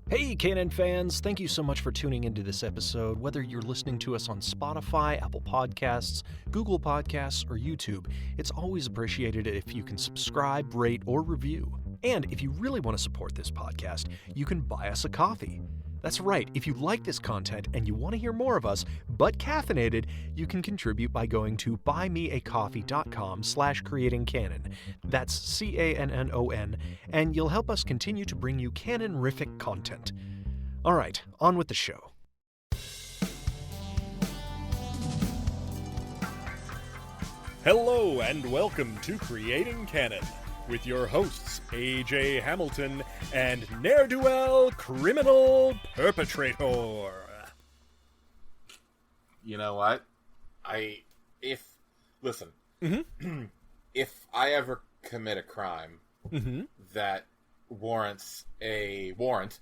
Hey, Canon fans! Thank you so much for tuning into this episode. Whether you're listening to us on Spotify, Apple Podcasts, Google Podcasts, or YouTube, it's always appreciated if you can subscribe, rate, or review. And if you really want to support this podcast, you can buy us a coffee. That's right, if you like this content and you want to hear more of us, but caffeinated, you can contribute by going to buymeacoffee.com/creatingcanon. That's CANNON, and you'll help us continue to bring you canon-rific content. Alright, on with the show. Hello and welcome to Creating Canon, with your hosts, AJ Hamilton and Ne'er-Do-Well Criminal Perpetrator. You know what? Listen, if I ever commit a crime that warrants a warrant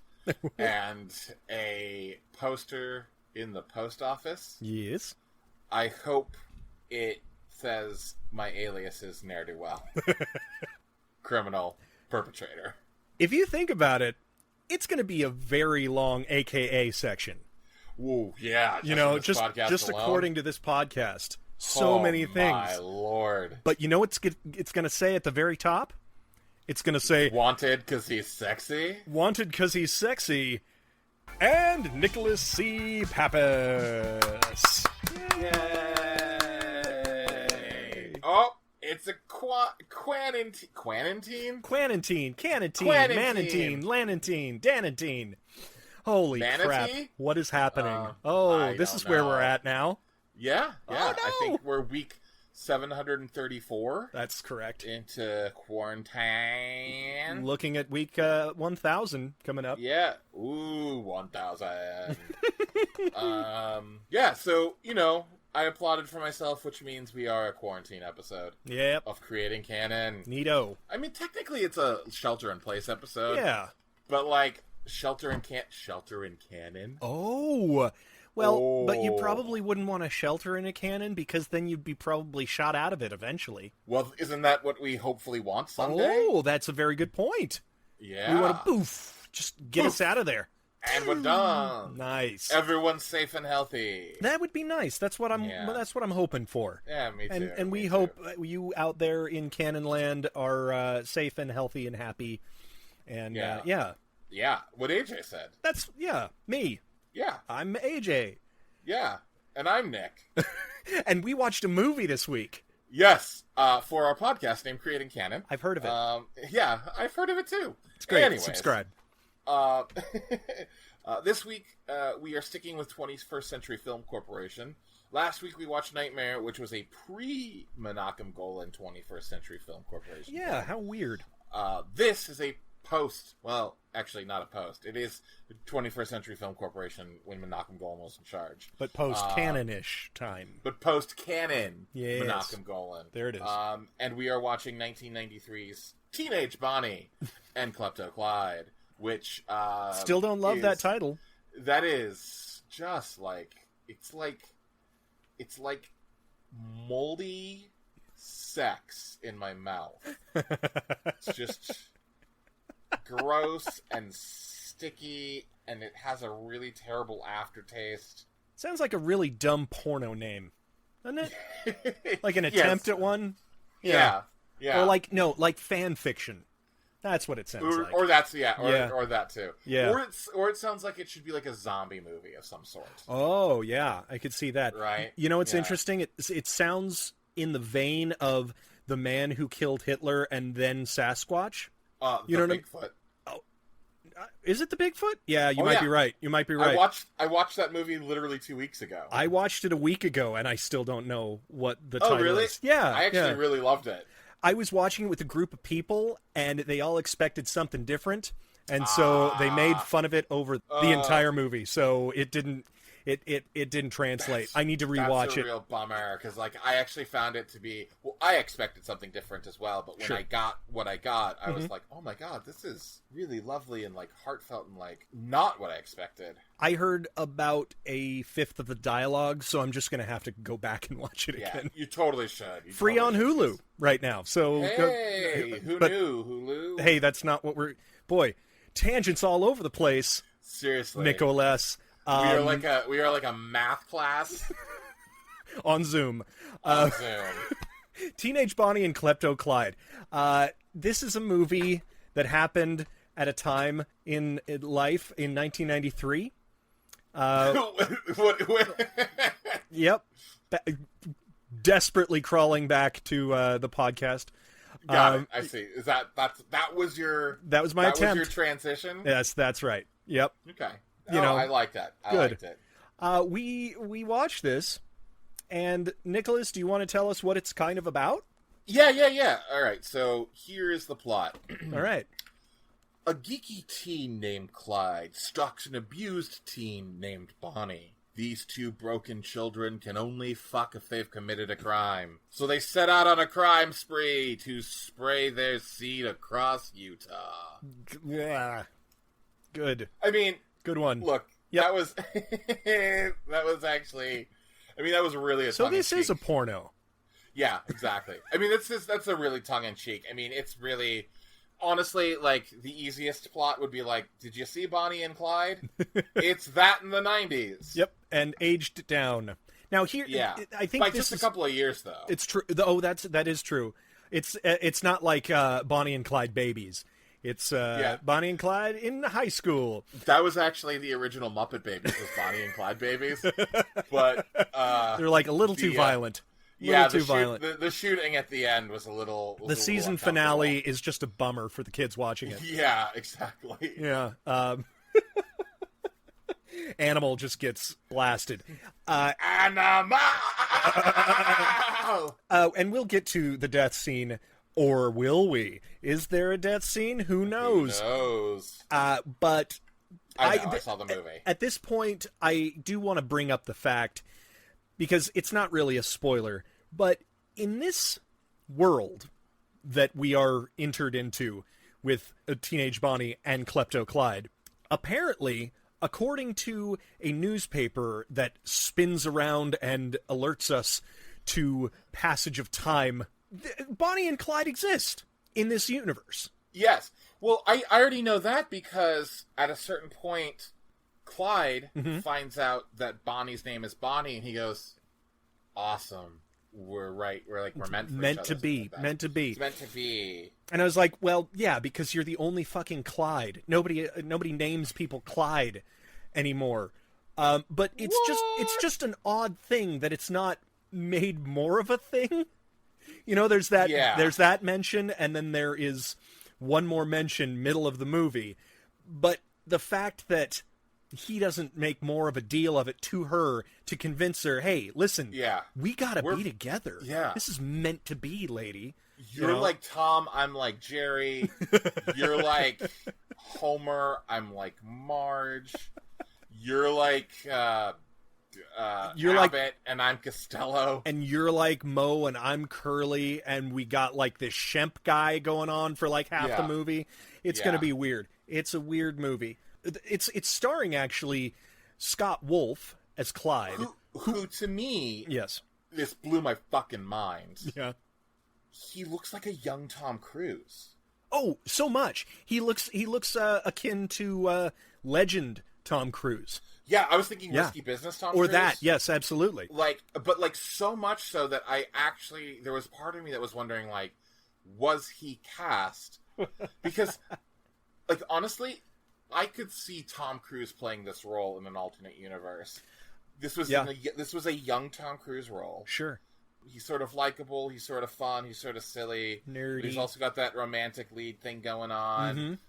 and a poster in the post office, Yes. I hope it says my alias is Ne'er-Do-Well. Criminal Perpetrator. If you think about it, it's going to be a very long AKA section. Ooh, yeah. Just according to this podcast. So many things. My lord. But you know what it's going to say at the very top? It's going to say... Wanted because he's sexy? Wanted because he's sexy. And Nicholas C. Pappas. Yay! Oh! It's a Quanantine, Manantine, Lanantine, Danantine. Holy crap. What is happening? This is where we're at now. Yeah. Oh, no. I think we're week 734. That's correct. Into quarantine. Looking at week 1000 coming up. Yeah. Ooh, 1000. Yeah, so, I applauded for myself, which means we are a quarantine episode. Yep. Of Creating Canon. Neato. I mean, technically it's a shelter-in-place episode. Yeah. But, shelter in canon? Oh. Well, but you probably wouldn't want to shelter in a cannon because then you'd be probably shot out of it eventually. Well, isn't that what we hopefully want someday? Oh, that's a very good point. Yeah. We want to just get us out of there. And we're done. Nice. Everyone's safe and healthy. That would be nice. That's what I'm hoping for. Yeah, me too. And we hope you out there in Canon Land are safe and healthy and happy. And Yeah, what AJ said. That's me. Yeah. I'm AJ. Yeah. And I'm Nick. And we watched a movie this week. Yes, for our podcast named Creating Canon. I've heard of it. Yeah, I've heard of it too. It's great. Anyways, subscribe. This week, we are sticking with 21st Century Film Corporation. Last week, we watched Nightmare, which was a pre-Menachem Golan 21st Century Film Corporation. Yeah, how weird. This is a post... Well, actually, not a post. It is 21st Century Film Corporation when Menachem Golan was in charge. But post-canon-ish time. But post-canon yes. Menachem Golan. There it is. And we are watching 1993's Teenage Bonnie and Klepto Clyde. Which still don't love that title. That is just it's like moldy sex in my mouth. It's just gross and sticky, and it has a really terrible aftertaste. Sounds like a really dumb porno name, doesn't it? Like an attempt at one. Yeah. Or like fan fiction. That's what it sounds like. Or that too. Yeah. Or it sounds like it should be like a zombie movie of some sort. Oh, yeah. I could see that. Right. You know what's interesting? It sounds in the vein of The Man Who Killed Hitler and then Sasquatch. Bigfoot. Oh, is it the Bigfoot? Yeah, you might be right. You might be right. I watched that movie literally 2 weeks ago. I watched it a week ago, and I still don't know what the title really? is. Yeah. I actually really loved it. I was watching it with a group of people, and they all expected something different, and so they made fun of it over the entire movie. So it didn't translate. I need to rewatch it. That's a real bummer because, I actually found it to be. Well, I expected something different as well, but when I got what I got, I was like, "Oh my god, this is really lovely and heartfelt and not what I expected." I heard about a fifth of the dialogue, so I'm just gonna have to go back and watch it again. You totally should. Free on Hulu right now. So hey, who knew Hulu? Hey, that's not what we're. Boy, tangents all over the place. Seriously, Nicholas. We are like a math class on Zoom. On Zoom. Teenage Bonnie and Klepto Clyde. This is a movie that happened at a time in life in 1993. Yep. Desperately crawling back to the podcast. Got it. I see. Is that was your that was my attempt. That was your transition? Yes, that's right. Yep. Okay. I like that. I liked it. We watched this, and Nicholas, do you want to tell us what it's kind of about? Yeah. All right. So here is the plot. All right. A geeky teen named Clyde stalks an abused teen named Bonnie. These two broken children can only fuck if they've committed a crime. So they set out on a crime spree to spray their seed across Utah. Yeah. Good. I mean, good one. Look, that was actually, that was really a so this is a porno. Yeah, exactly. I mean, that's a really tongue-in-cheek. I mean, it's really, honestly, like, the easiest plot would be like, did you see Bonnie and Clyde? It's that in the 90s. Yep, and aged down. Now here, I think by just a couple of years, though. It's true. Oh, that is true. It's not like Bonnie and Clyde babies. It's Bonnie and Clyde in high school. That was actually the original Muppet Babies, was Bonnie and Clyde babies. But they're like a little too violent. Violent. The shooting at the end was a little. The season finale is just a bummer for the kids watching it. Yeah, exactly. Yeah. Animal just gets blasted. Animal! And we'll get to the death scene, or will we? Is there a death scene? Who knows? Who knows? But I saw the movie. At this point, I do want to bring up the fact, because it's not really a spoiler, but in this world that we are entered into with a Teenage Bonnie and Klepto Clyde, apparently, according to a newspaper that spins around and alerts us to passage of time, Bonnie and Clyde exist in this universe. Yes. Well, I already know that because at a certain point, Clyde finds out that Bonnie's name is Bonnie, and he goes, "Awesome, we're right. We're meant to be. Meant to be. It's meant to be." And I was like, "Well, yeah, because you're the only fucking Clyde. Nobody names people Clyde anymore." But it's just an odd thing that it's not made more of a thing. There's that mention, and then there is one more mention middle of the movie. But the fact that he doesn't make more of a deal of it to her to convince her, hey, listen, we gotta be together. Yeah. This is meant to be, lady. You're like Tom, I'm like Jerry. You're like Homer, I'm like Marge. You're like Abbott, and I'm Costello. And you're like Mo, and I'm Curly, and we got like this Shemp guy going on for like half the movie. It's gonna be weird. It's a weird movie. It's starring, actually, Scott Wolf as Clyde. Who to me... Yes. This blew my fucking mind. Yeah. He looks like a young Tom Cruise. Oh, so much. He looks akin to legend Tom Cruise. Yeah, I was thinking Risky Business Tom Cruise. Or that, yes, absolutely. But so much so that there was part of me that was wondering, was he cast? Because, honestly... I could see Tom Cruise playing this role in an alternate universe. This was a young Tom Cruise role. Sure. He's sort of likable, he's sort of fun, he's sort of silly. Nerdy. But he's also got that romantic lead thing going on.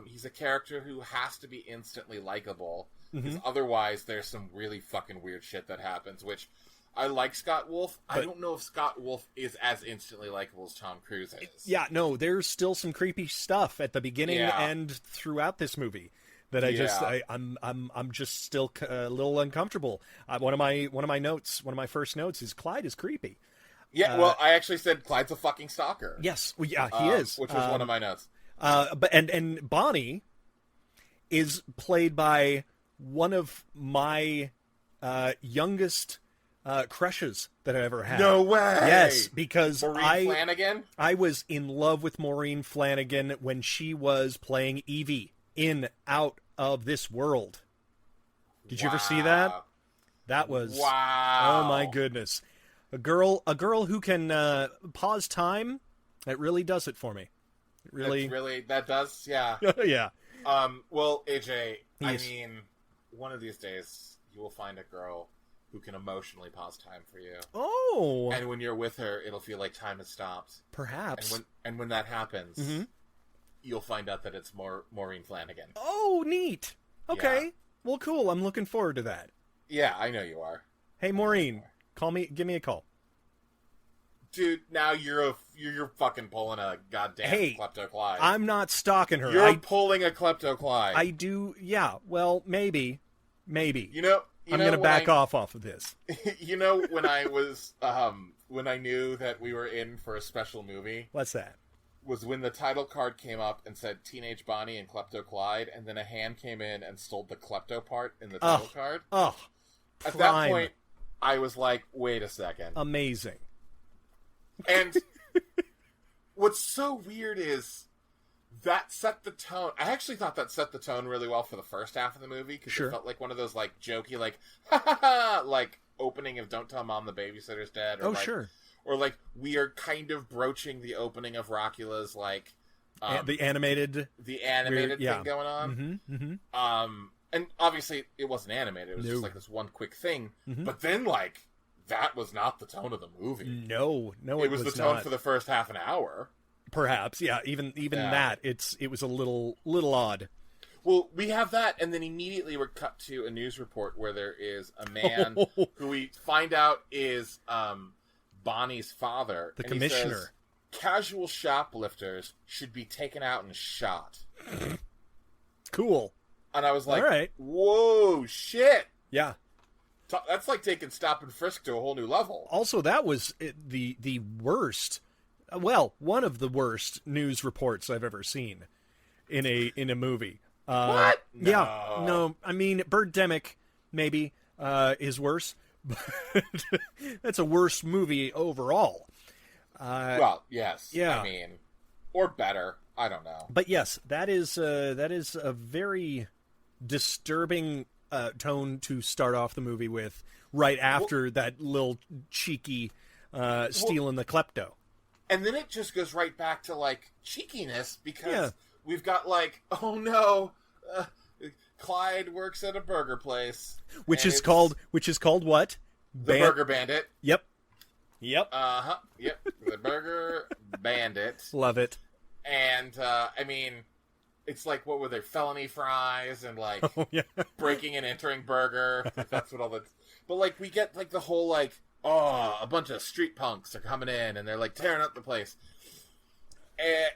He's a character who has to be instantly likable. Because otherwise there's some really fucking weird shit that happens, which... I like Scott Wolf. I don't know if Scott Wolf is as instantly likable as Tom Cruise is. Yeah, no, there's still some creepy stuff at the beginning and throughout this movie that I'm just still a little uncomfortable. One of my first notes is Clyde is creepy. Yeah, well, I actually said Clyde's a fucking stalker. Yes, well, yeah, he is. Which was one of my notes. But Bonnie is played by one of my youngest crushes that I ever had. No way! Yes, because Maureen Flanagan? I was in love with Maureen Flanagan when she was playing Evie in Out of this world. Did you ever see that? That was wow. Oh my goodness. A girl who can pause time. That really does it for me. It really that does, yeah. Yeah. Well, AJ, yes. I mean, one of these days you will find a girl who can emotionally pause time for you. Oh. And when you're with her, it'll feel like time has stopped. Perhaps. And when that happens, you'll find out that it's Maureen Flanagan. Oh, neat. Okay. Yeah. Well, cool. I'm looking forward to that. Yeah, I know you are. Hey, Maureen, give me a call. Dude, now you're fucking pulling a goddamn Klepto Clyde. I'm not stalking her. You're pulling a Klepto Clyde. I do, yeah. Well, maybe. You know, I'm going to back off of this. You know, when I was, when I knew that we were in for a special movie. What's that? Was when the title card came up and said Teenage Bonnie and Klepto Clyde, and then a hand came in and stole the Klepto part in the title card. Oh, at that point, I was like, wait a second. Amazing. And what's so weird is that set the tone. I actually thought that set the tone really well for the first half of the movie, because it felt like one of those, like, jokey, like, ha ha ha, like, opening of Don't Tell Mom the Babysitter's Dead. Or Or, like, we are kind of broaching the opening of Rockula's, like... the animated thing going on. And obviously, it wasn't animated. It was just, like, this one quick thing. But then, like, that was not the tone of the movie. No, it was the tone for the first half an hour. Perhaps, yeah. Even that, it was a little odd. Well, we have that, and then immediately we're cut to a news report where there is a man who we find out is... Bonnie's father, the commissioner. He says, casual shoplifters should be taken out and shot. Cool. And I was like, all right. Whoa, shit. Yeah. That's like taking Stop and Frisk to a whole new level. Also, that was the worst, well, one of the worst news reports I've ever seen in a movie. What? No. Yeah. No, I mean, Birdemic maybe is worse. But that's a worse movie overall. Well, yes. Yeah. I mean, or better. I don't know. But yes, that is a very disturbing tone to start off the movie with, right after that little cheeky stealing the klepto. And then it just goes right back to, like, cheekiness, because we've got, like, oh no, Clyde works at a burger place, which is called what? The Burger Bandit. Yep. Yep. The Burger Bandit. Love it. And I mean, it's like, what were they? Felony fries and like breaking and entering burger. That's what all the. But like, we get like the whole like, a bunch of street punks are coming in and they're like tearing up the place.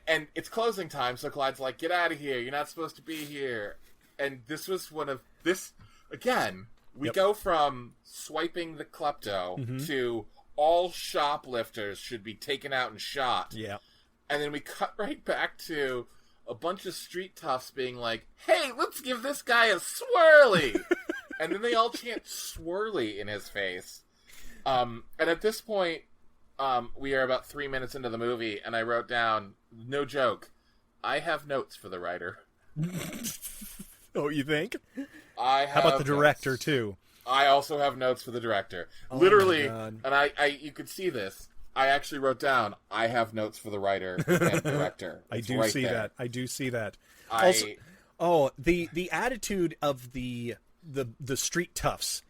And it's closing time, so Clyde's like, get out of here. You're not supposed to be here. And this was one of this again. We go from swiping the klepto to all shoplifters should be taken out and shot. Yeah. And then we cut right back to a bunch of street toughs being like, hey, let's give this guy a swirly. And then they all chant swirly in his face. And at this point, we are about 3 minutes into the movie, and I wrote down, no joke, I have notes for the writer. Oh, you think? How about the director, too? I also have notes for the director. Oh, literally, and I you could see this. I actually wrote down, I have notes for the writer and director. I do see that. Also, the attitude of the street toughs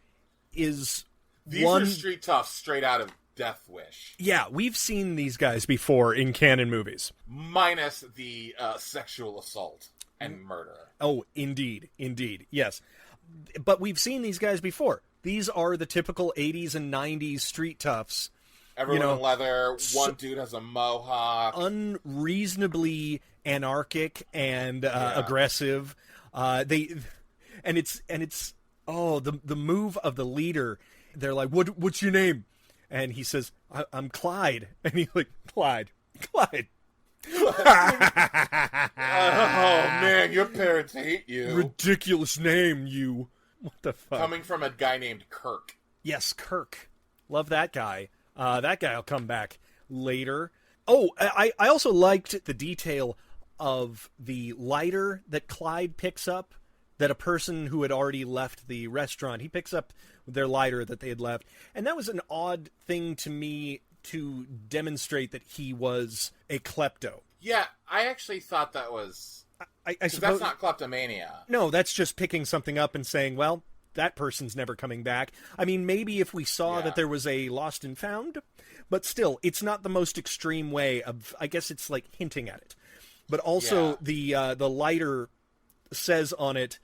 is these are street toughs straight out of Death Wish. Yeah, we've seen these guys before in canon movies. Minus the sexual assault and murder. Oh, indeed, yes. But we've seen these guys before. These are the typical 80s and 90s street toughs. Everyone in leather. One dude has a mohawk. Unreasonably anarchic and aggressive. The move of the leader. They're like, what's your name? And he says, I'm Clyde. And he's like, Clyde. Oh man, your parents hate you. Ridiculous name, you. What the fuck? Coming from a guy named Kirk. Yes, Kirk. Love that guy. That guy will come back later. Oh, I also liked the detail of the lighter that Clyde picks up that a person who had already left the restaurant, he picks up their lighter that they had left. And that was an odd thing to me to demonstrate that he was a klepto. Yeah, I actually thought that was... I suppose that's not kleptomania. No, that's just picking something up and saying, well, that person's never coming back. I mean, maybe if we saw that there was a lost and found, but still, it's not the most extreme way of, I guess it's like hinting at it. But also the lighter says on it,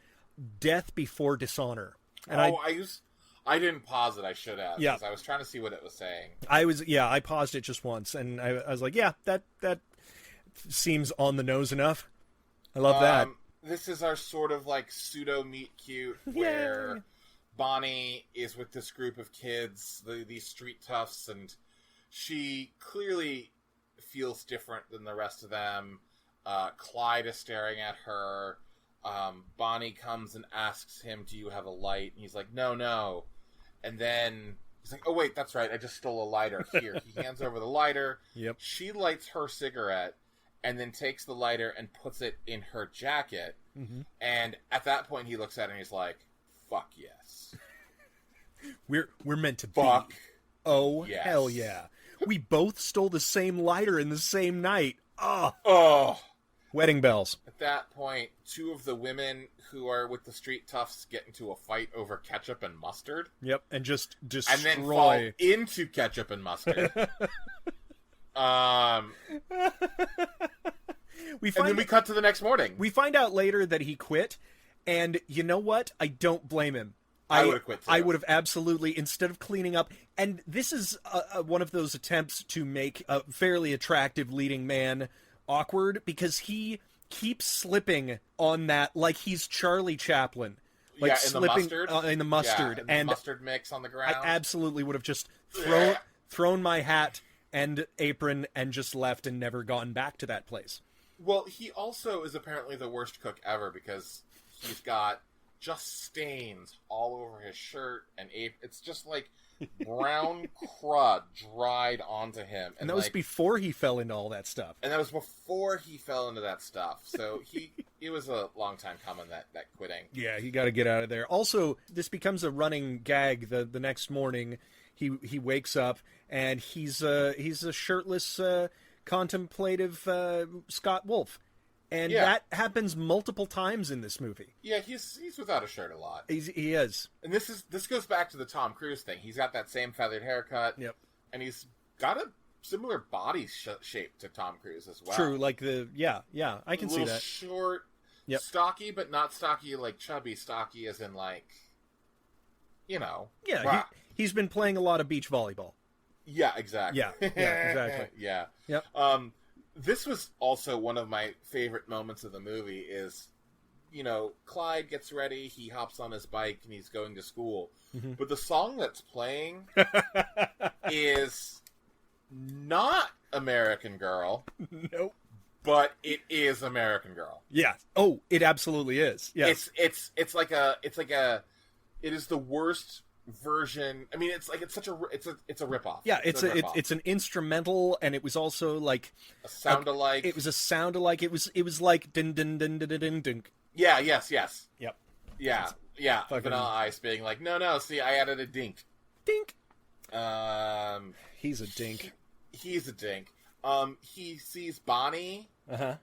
death before dishonor. And I didn't pause it. I should have. Yeah. Because I was trying to see what it was saying. I paused it just once, and I was like, yeah, that seems on the nose enough. I love that. This is our sort of like pseudo meet cute where Bonnie is with this group of kids, these street toughs, and she clearly feels different than the rest of them. Clyde is staring at her. Bonnie comes and asks him, do you have a light? And he's like, no. And then he's like, oh wait, that's right, I just stole a lighter. Here. He hands over the lighter. Yep. She lights her cigarette and then takes the lighter and puts it in her jacket. Mm-hmm. And at that point he looks at her and he's like, fuck yes. We're meant to fuck be. Oh, yes. Hell yeah. We both stole the same lighter in the same night. Oh. Wedding bells. At that point, two of the women who are with the street toughs get into a fight over ketchup and mustard. Yep, and just destroy. And then fall into ketchup and mustard. And then we cut to the next morning. We find out later that he quit, and you know what? I don't blame him. I would have quit too. I would have absolutely, instead of cleaning up, and this is one of those attempts to make a fairly attractive leading man awkward, because he keeps slipping on that like he's Charlie Chaplin. Like slipping in the mustard. Yeah, and the mustard mix on the ground. I absolutely would have just thrown my hat and apron and just left and never gone back to that place. Well, he also is apparently the worst cook ever, because he's got just stains all over his shirt and apron. It's just like brown crud dried onto him. And that was before he fell into all that stuff. And that was before he fell into that stuff. So it was a long time coming, that quitting. Yeah, he got to get out of there. Also, this becomes a running gag the next morning. He wakes up and he's a shirtless, contemplative Scott Wolf. And that happens multiple times in this movie. Yeah, he's without a shirt a lot. He is. And this goes back to the Tom Cruise thing. He's got that same feathered haircut. Yep. And he's got a similar body shape to Tom Cruise as well. True, like I can see that. Short, stocky, but not stocky like chubby. Stocky as in like, Yeah, he's been playing a lot of beach volleyball. Yeah, exactly. Yeah, exactly. Yeah. Yep. This was also one of my favorite moments of the movie is, Clyde gets ready, he hops on his bike, and he's going to school. Mm-hmm. But the song that's playing is not American Girl. Nope. But it is American Girl. Yeah. Oh, it absolutely is. Yeah. It is the worst version. I mean, it's a ripoff. Yeah, it's an instrumental, and it was also like a sound-alike. It was a sound-alike. It was like din din din din din din. Yeah. Yes. Yep. Yeah. Vanilla Ice being like, no. See, I added a dink. Dink. He's a dink. He's a dink. He sees Bonnie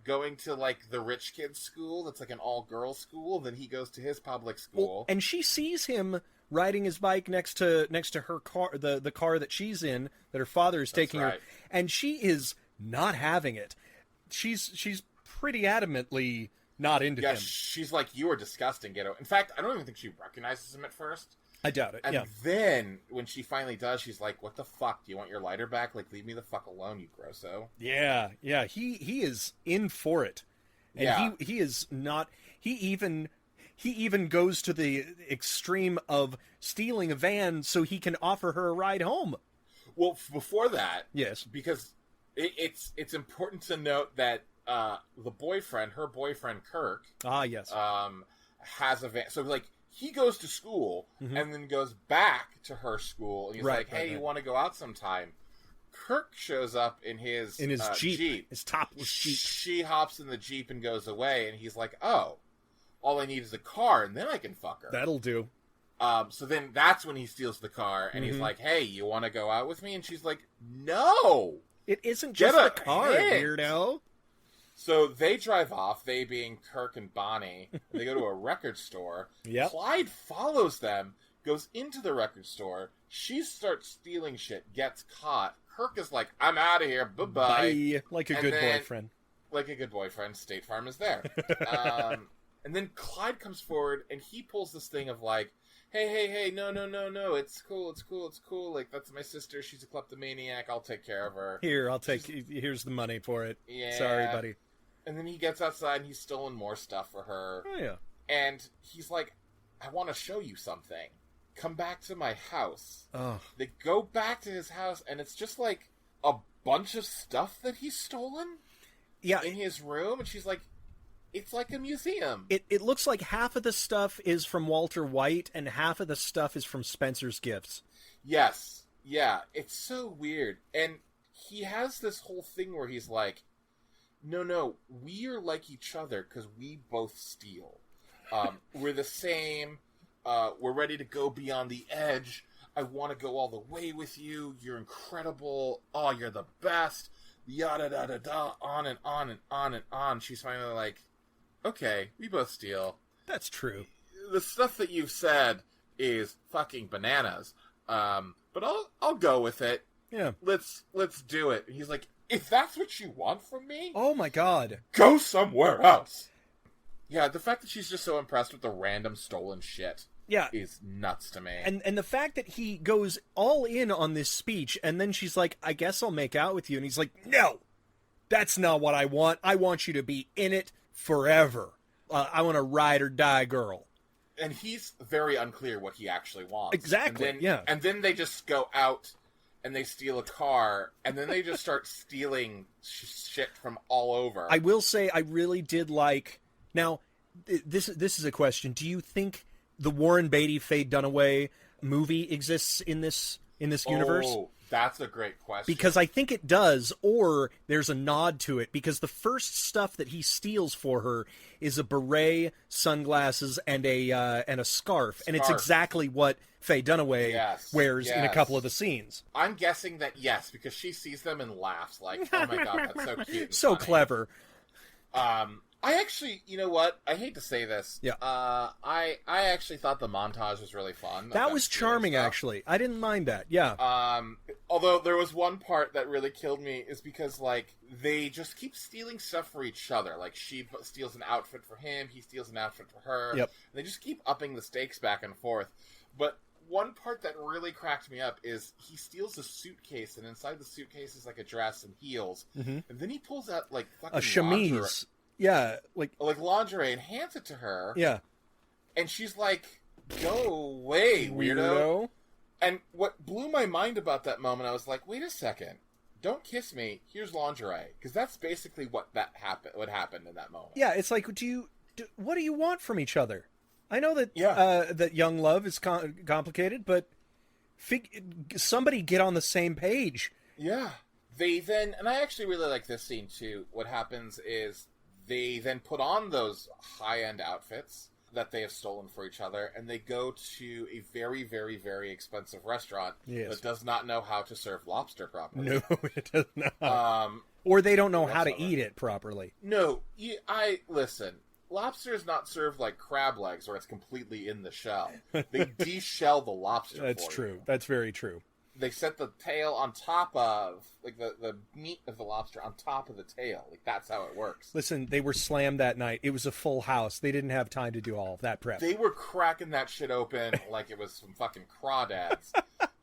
going to like the rich kids' school. That's like an all-girls school. Then he goes to his public school, well, and she sees him riding his bike next to her car, the car that she's in, that her father is taking her, and she is not having it. She's pretty adamantly not into him. Yeah, she's like, you are disgusting, Ghetto. In fact, I don't even think she recognizes him at first. I doubt it. And then when she finally does, she's like, "What the fuck? Do you want your lighter back? Like, leave me the fuck alone, you grosso." Yeah. He is in for it, and he is not. He even goes to the extreme of stealing a van so he can offer her a ride home. Well, before that, yes, because it's important to note that her boyfriend Kirk, yes, has a van. So like, he goes to school and then goes back to her school, and he's like, "Hey, you want to go out sometime?" Kirk shows up in his Jeep, his topless Jeep. She hops in the Jeep and goes away, and he's like, "Oh, all I need is a car, and then I can fuck her. That'll do. So then that's when he steals the car, and Mm-hmm. he's like, hey, you want to go out with me? And she's like, no! It isn't just Get the a car, hint. weirdo. So they drive off, they being Kirk and Bonnie. They go to a record store. Yep. Clyde follows them, goes into the record store. She starts stealing shit, gets caught. Kirk is like, I'm out of here, bye-bye. Bye. Like a And good then- boyfriend. Like a good boyfriend, State Farm is there. And then Clyde comes forward, and he pulls this thing of like, hey, no, it's cool. Like, that's my sister, she's a kleptomaniac, I'll take care of her. Here, here's the money for it. Yeah. Sorry, buddy. And then he gets outside, and he's stolen more stuff for her. Oh, yeah. And he's like, I want to show you something. Come back to my house. Oh. They go back to his house, and it's just like a bunch of stuff that he's stolen Yeah. in his room. And she's like, it's like a museum. It looks like half of the stuff is from Walter White and half of the stuff is from Spencer's Gifts. Yes. Yeah. It's so weird. And he has this whole thing where he's like, no, we are like each other because we both steal. We're the same. We're ready to go beyond the edge. I want to go all the way with you. You're incredible. Oh, you're the best. Yada da da da. On and on and on and on. She's finally like, okay, we both steal. That's true. The stuff that you've said is fucking bananas. But I'll go with it. Yeah. Let's do it. And he's like, if that's what you want from me, Oh my god. go somewhere else. Yeah, the fact that she's just so impressed with the random stolen shit Yeah. is nuts to me. And the fact that he goes all in on this speech and then she's like, I guess I'll make out with you. And he's like, no, that's not what I want. I want you to be in it forever. I want a ride or die girl. And he's very unclear what he actually wants. Exactly, And then, yeah. And then they just go out and they steal a car, and then they just start stealing shit from all over. I will say I really did like... Now, this is a question. Do you think the Warren Beatty, Faye Dunaway movie exists in this universe? Oh, that's a great question. Because I think it does, or there's a nod to it, because the first stuff that he steals for her is a beret, sunglasses, and a scarf. And it's exactly what Faye Dunaway wears in a couple of the scenes. I'm guessing that yes, because she sees them and laughs like, oh my god, that's so cute and So funny. clever. I actually, you know what? I hate to say this. Yeah. I actually thought the montage was really fun. That was charming, stuff. actually. I didn't mind that. Yeah. Although there was one part that really killed me is because, like, they just keep stealing stuff for each other. Like, she steals an outfit for him, he steals an outfit for her. Yep. And they just keep upping the stakes back and forth. But one part that really cracked me up is he steals a suitcase, and inside the suitcase is, like, a dress and heels. Mm-hmm. And then he pulls out, like, fucking A chemise. lingerie. Yeah. Like lingerie, and hands it to her. Yeah. And she's like, go away, weirdo. And what blew my mind about that moment, I was like, wait a second. Don't kiss me. Here's lingerie. Because that's basically what happened in that moment. Yeah, it's like, what do you want from each other? I know that Yeah. that young love is complicated, but somebody get on the same page. Yeah. They then, and I actually really like this scene too. What happens is they then put on those high-end outfits that they have stolen for each other, and they go to a very, very, very expensive restaurant that does not know how to serve lobster properly. No, it does not. Or they don't know how to eat it properly. No, listen. Lobster is not served like crab legs, where it's completely in the shell. They de-shell the lobster. That's true. You. That's very true. They set the tail on top of, like, the meat of the lobster on top of the tail. Like, that's how it works. Listen, they were slammed that night. It was a full house. They didn't have time to do all of that prep. They were cracking that shit open like it was some fucking crawdads.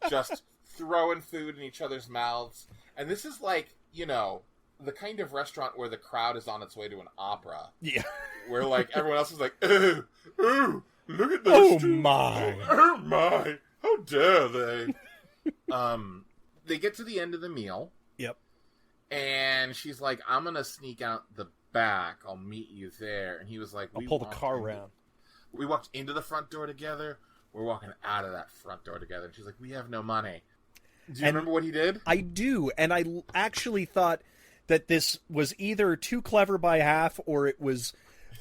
Just throwing food in each other's mouths. And this is like, you know, the kind of restaurant where the crowd is on its way to an opera. Yeah. Where, like, everyone else is like, ooh, look at this. Oh, my. Oh, my. How dare they? They get to the end of the meal. Yep. And she's like, I'm going to sneak out the back. I'll meet you there. And he was like, I'll pull the car around. We walked into the front door together. We're walking out of that front door together. And she's like, we have no money. Do you remember what he did? I do. And I actually thought that this was either too clever by half or it was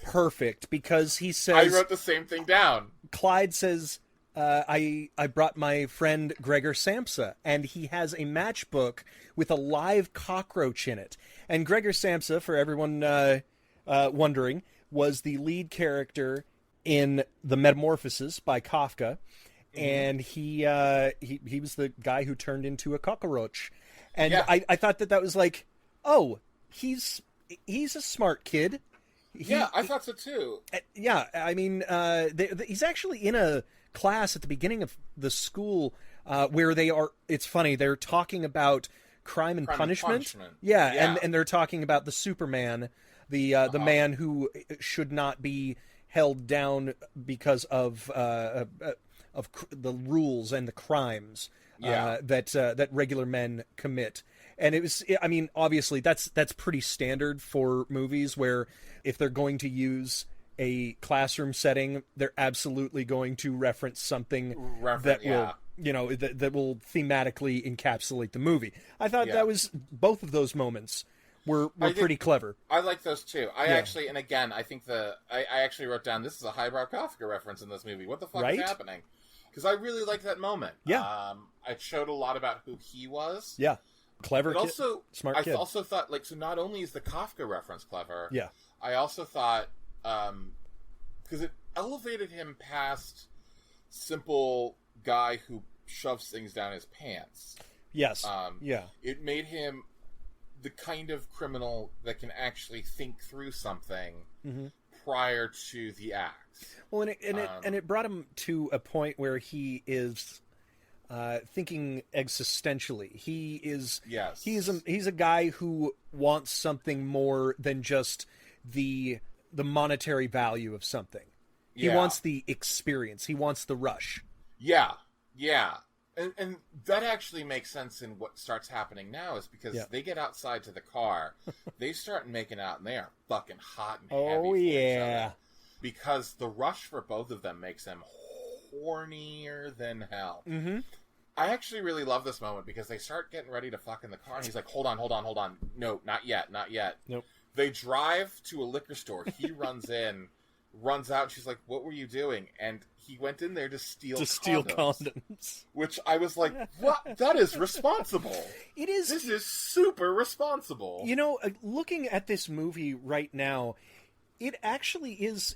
perfect because he I says... wrote the same thing down. Clyde says, I brought my friend Gregor Samsa, and he has a matchbook with a live cockroach in it. And Gregor Samsa, for everyone wondering, was the lead character in The Metamorphoses by Kafka, and he was the guy who turned into a cockroach. And I thought that was like, oh, he's a smart kid. I thought so too. Yeah, I mean, he's actually in a class at the beginning of the school where they are. It's funny, they're talking about crime and punishment. Yeah, and they're talking about the Superman, the man who should not be held down because of the rules and the crimes that regular men commit. And it was, I mean, obviously that's pretty standard for movies where if they're going to use a classroom setting, they're absolutely going to reference something that will, that will thematically encapsulate the movie. I thought that was, both of those moments were pretty clever. I like those too. I actually, and again, I think I actually wrote down, this is a highbrow Kafka reference in this movie. What the fuck is happening? Because I really liked that moment. Yeah. It showed a lot about who he was. Yeah. Clever but kid. Also, smart kid. I also thought, like, so not only is the Kafka reference clever, yeah, I also thought, because it elevated him past simple guy who shoves things down his pants. Yes. It made him the kind of criminal that can actually think through something prior to the act. Well, and it brought him to a point where he is thinking existentially. He's a guy who wants something more than just the monetary value of something. He wants the experience. He wants the rush. Yeah. And that actually makes sense in what starts happening now is because they get outside to the car, they start making out, and they are fucking hot and heavy for each other. Because the rush for both of them makes them hornier than hell. Mm-hmm. I actually really love this moment because they start getting ready to fuck in the car, and he's like, hold on. No, not yet. Nope. They drive to a liquor store. He runs out, and she's like, what were you doing? And he went in there to steal condoms. Which I was like, what? That is responsible. It is. This is super responsible. You know, looking at this movie right now, it actually is,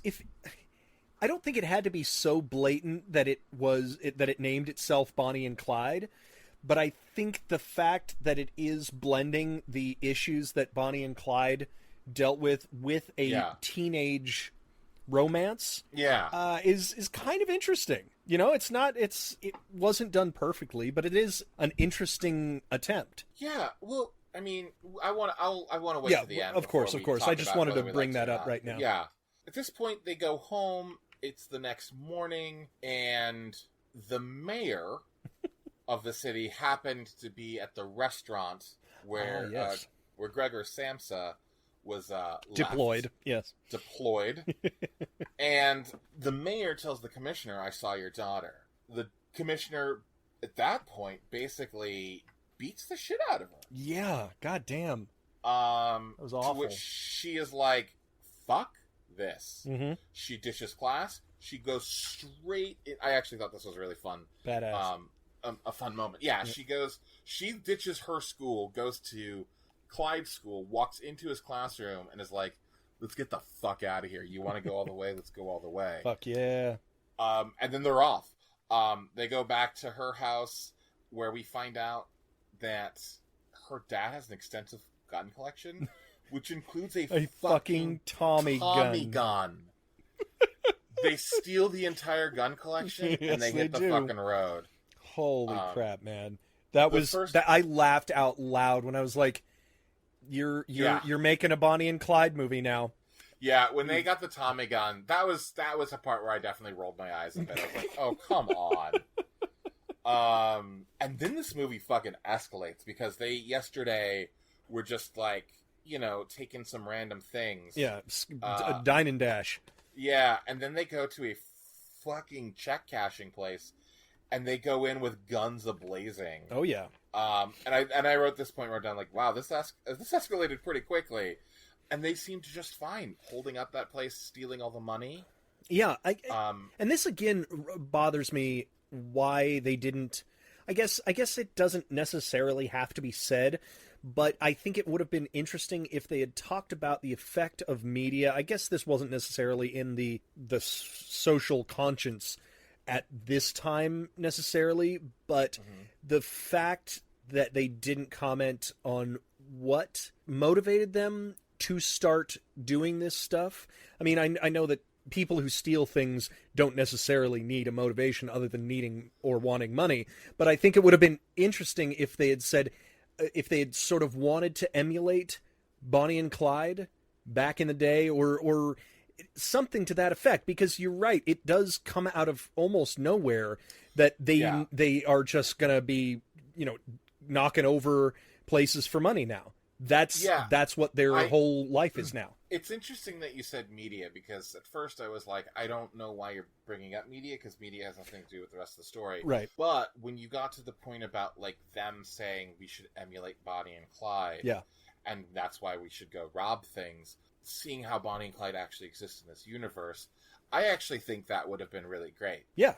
I don't think it had to be so blatant that it named itself Bonnie and Clyde, but I think the fact that it is blending the issues that Bonnie and Clyde dealt with a teenage romance is kind of interesting. You know, it wasn't done perfectly, but it is an interesting attempt. Yeah, well, I mean, I want to wait to the end. Of course. I just wanted to bring that up right now. Yeah. At this point, they go home. It's the next morning, and the mayor of the city happened to be at the restaurant where Gregor Samsa was deployed. Yes, deployed. And the mayor tells the commissioner, "I saw your daughter." The commissioner, at that point, basically beats the shit out of her. Yeah, goddamn. That was awful. To which she is like, "Fuck this." Mm-hmm. She ditches class. She goes straight in. I actually thought this was really fun. Badass. A fun moment. Yeah, yep. She ditches her school, goes to Clyde's school, walks into his classroom, and is like, let's get the fuck out of here. You want to go all the way? Let's go all the way. Fuck yeah. And then they're off. They go back to her house, where we find out that her dad has an extensive gun collection, which includes a fucking Tommy gun. They steal the entire gun collection, and they hit the fucking road. Holy crap, man! I laughed out loud when I was like, "You're making a Bonnie and Clyde movie now." Yeah, when they got the Tommy gun, that was a part where I definitely rolled my eyes a bit. I was like, "Oh, come on!" And then this movie fucking escalates because they yesterday were just like, taking some random things. Yeah, dine and dash. Yeah, and then they go to a fucking check cashing place, and they go in with guns ablazing. Oh yeah. And I wrote this point wrote down like, wow, this escalated pretty quickly. And they seemed just fine holding up that place, stealing all the money. Yeah, and this again bothers me why they didn't. I guess it doesn't necessarily have to be said, but I think it would have been interesting if they had talked about the effect of media. I guess this wasn't necessarily in the social conscience at this time necessarily, but the fact that they didn't comment on what motivated them to start doing this stuff. I mean, I know that people who steal things don't necessarily need a motivation other than needing or wanting money, but I think it would have been interesting if they had said, if they had sort of wanted to emulate Bonnie and Clyde back in the day, or something to that effect, because you're right, it does come out of almost nowhere that they are just gonna be, knocking over places for money now. That's what their whole life is now. It's interesting that you said media, because at first I was like, I don't know why you're bringing up media, because media has nothing to do with the rest of the story. Right. But when you got to the point about like them saying we should emulate Bonnie and Clyde, and that's why we should go rob things, seeing how Bonnie and Clyde actually exist in this universe, I actually think that would have been really great. Yeah.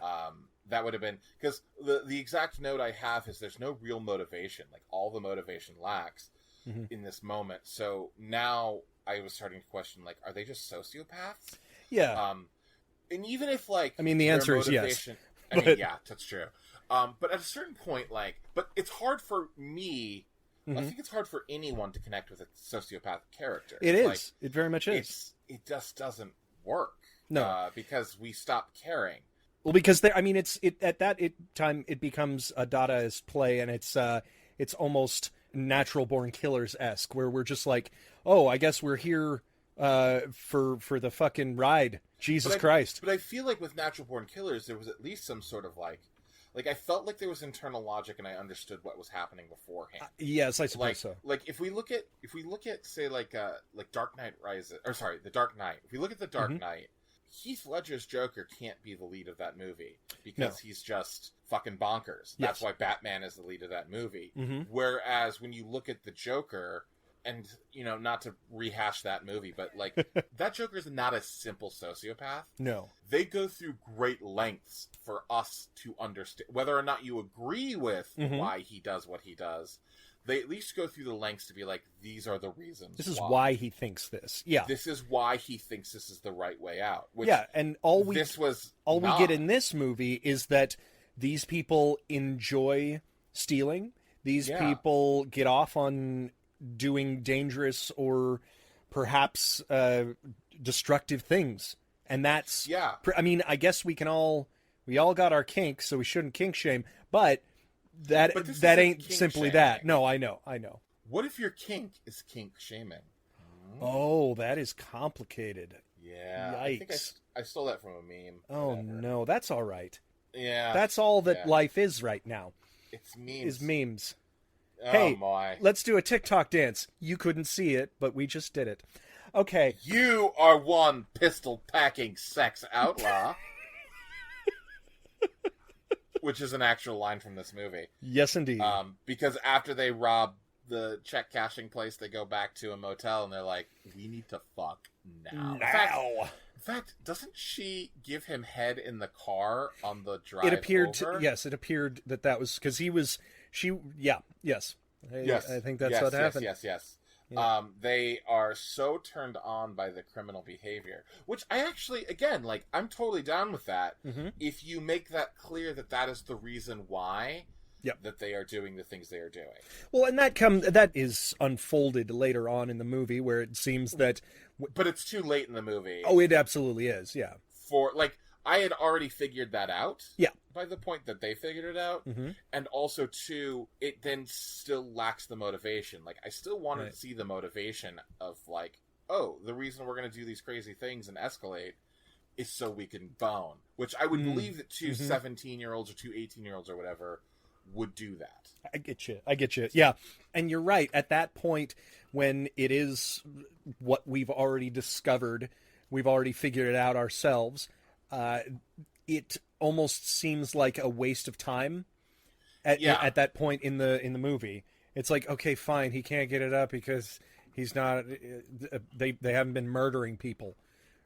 That would have been, because the exact note I have is there's no real motivation. Like, all the motivation lacks in this moment. So now I was starting to question, like, are they just sociopaths? Yeah. And even if, like, I mean, the answer is yes. I mean, yeah, that's true. But at a certain point, but it's hard for me. I think it's hard for anyone to connect with a sociopathic character. It is. It very much is. It just doesn't work. No, because we stop caring. Well, because at that time it becomes a Dadaist play, and it's almost Natural Born Killers-esque, where we're just like, oh, I guess we're here for the fucking ride. Jesus Christ. But I feel like with Natural Born Killers, there was at least some sort of like I felt like there was internal logic, and I understood what was happening beforehand. Yes, I suppose so. Like if we look at say like Dark Knight Rises, or sorry, The Dark Knight. If we look at The Dark Knight, Heath Ledger's Joker can't be the lead of that movie because he's just fucking bonkers. That's why Batman is the lead of that movie. Whereas when you look at the Joker, and, not to rehash that movie, but, like, that Joker is not a simple sociopath. No. They go through great lengths for us to understand. Whether or not you agree with why he does what he does, they at least go through the lengths to be like, these are the reasons. This is why he thinks this. Yeah. This is why he thinks this is the right way out. Which and we get in this movie is that these people enjoy stealing. These people get off on doing dangerous or perhaps destructive things, and that's I mean, I guess we all got our kinks, so we shouldn't kink shame, but that ain't simply shaming. That. No, I know. What if your kink is kink shaming? Oh, that is complicated. Yeah, yikes! I think I stole that from a meme. Oh, no, that's all right. Yeah, that's all that life is right now. It's memes. Is memes. Oh, hey, my. Let's do a TikTok dance. You couldn't see it, but we just did it. Okay. You are one pistol-packing sex outlaw. Which is an actual line from this movie. Yes, indeed. Because after they rob the check-cashing place, they go back to a motel, and they're like, we need to fuck now. In fact, doesn't she give him head in the car on the drive over? It appeared that was because yes. I think that's what happened. Yes. Yeah. They are so turned on by the criminal behavior, which I actually, again, like, I'm totally down with that. If you make that clear that is the reason why that they are doing the things they are doing. Well, and that is unfolded later on in the movie, where it seems that... But it's too late in the movie. Oh, it absolutely is, yeah. For, like, I had already figured that out. Yeah. By the point that they figured it out. And also, too, it then still lacks the motivation. Like, I still wanted to see the motivation of, like, oh, the reason we're going to do these crazy things and escalate is so we can bone. Which I would believe that two 17-year-olds or two 18-year-olds or whatever would do that. I get you. Yeah. And you're right. At that point, when it is what we've already discovered, we've already figured it out ourselves, it almost seems like a waste of time at that point in the movie. It's like, okay, fine, he can't get it up because He's not. They haven't been murdering people.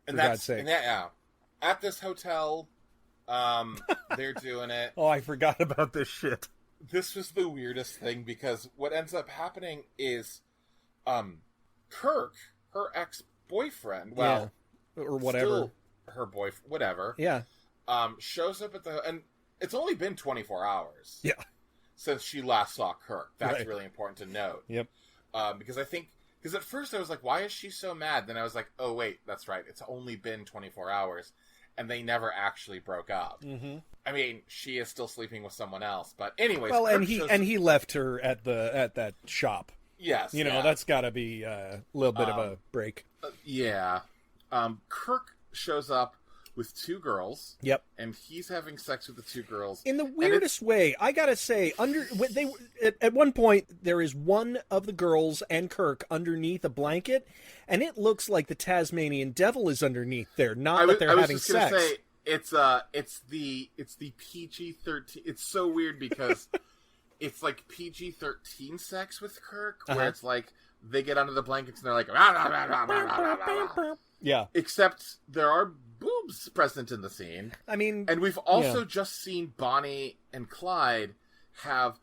For God's sake. At this hotel, they're doing it. Oh, I forgot about this shit. This was the weirdest thing because what ends up happening is, Kirk, her ex-boyfriend, well, or whatever, still her boyfriend, whatever, shows up at and it's only been 24 hours, since she last saw Kirk. That's really important to note. Yep. Because at first I was like, why is she so mad? Then I was like, oh wait, that's right. It's only been 24 hours. And they never actually broke up. Mm-hmm. I mean, she is still sleeping with someone else, but anyways. Well, and he left her at that shop. Yes, that's got to be a little bit of a break. Kirk shows up with two girls. Yep, and he's having sex with the two girls in the weirdest way. I gotta say, at one point there is one of the girls and Kirk underneath a blanket, and it looks like the Tasmanian devil is underneath there. Not that they're having sex. I was just gonna say it's the PG-13. It's so weird because it's like PG-13 sex with Kirk, where it's like they get under the blankets and they're like, rah, rah, rah, rah, rah, rah, rah. Yeah. Except there are boobs present in the scene. I mean, and we've also just seen Bonnie and Clyde have.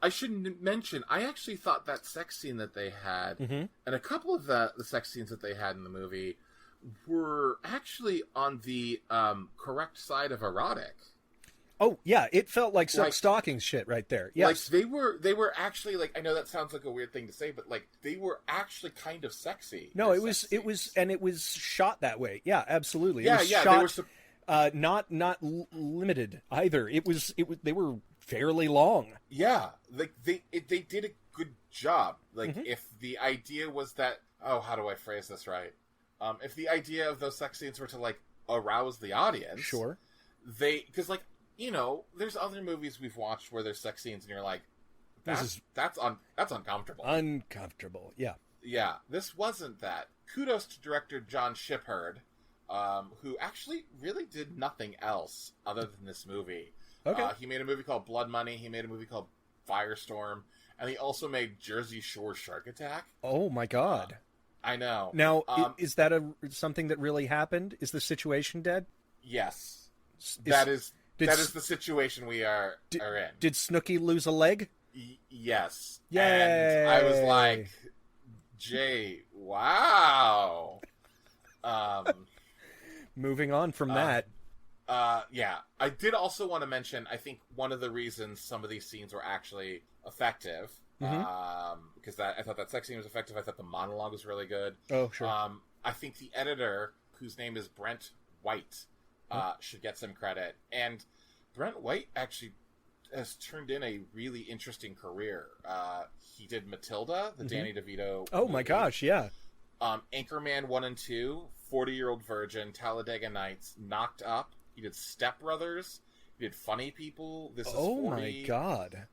I shouldn't mention. I actually thought that sex scene that they had, and a couple of the sex scenes that they had in the movie, were actually on the correct side of erotic. Oh yeah, it felt like silk stocking shit right there. Yes, like they were actually like. I know that sounds like a weird thing to say, but like they were actually kind of sexy. No, it was shot that way. Yeah, absolutely. Yeah, it was shot, not limited either. It was they were fairly long. Yeah, like they did a good job. Like if the idea was that, how do I phrase this right? If the idea of those sex scenes were to like arouse the audience, sure, because like. There's other movies we've watched where there's sex scenes, and you're like, "That's uncomfortable." Uncomfortable, yeah. Yeah, this wasn't that. Kudos to director John Shipherd, who actually really did nothing else other than this movie. Okay. He made a movie called Blood Money. He made a movie called Firestorm, and he also made Jersey Shore Shark Attack. Oh my God! I know. Now, is that something that really happened? Is the situation dead? Yes, that is the situation we are in. Did Snooki lose a leg? Yes. Yay! And I was like, Jay, wow. Moving on from that. Yeah. I did also want to mention, I think one of the reasons some of these scenes were actually effective, because I thought that sex scene was effective. I thought the monologue was really good. Oh, sure. I think the editor, whose name is Brent White, should get some credit. And Brent White actually has turned in a really interesting career. He did Matilda, the Danny DeVito Oh movie. My gosh, yeah. Anchorman 1 and 2, 40-Year-Old Virgin, Talladega Nights, Knocked Up. He did Step Brothers. He did Funny People. This is 40. Oh my God.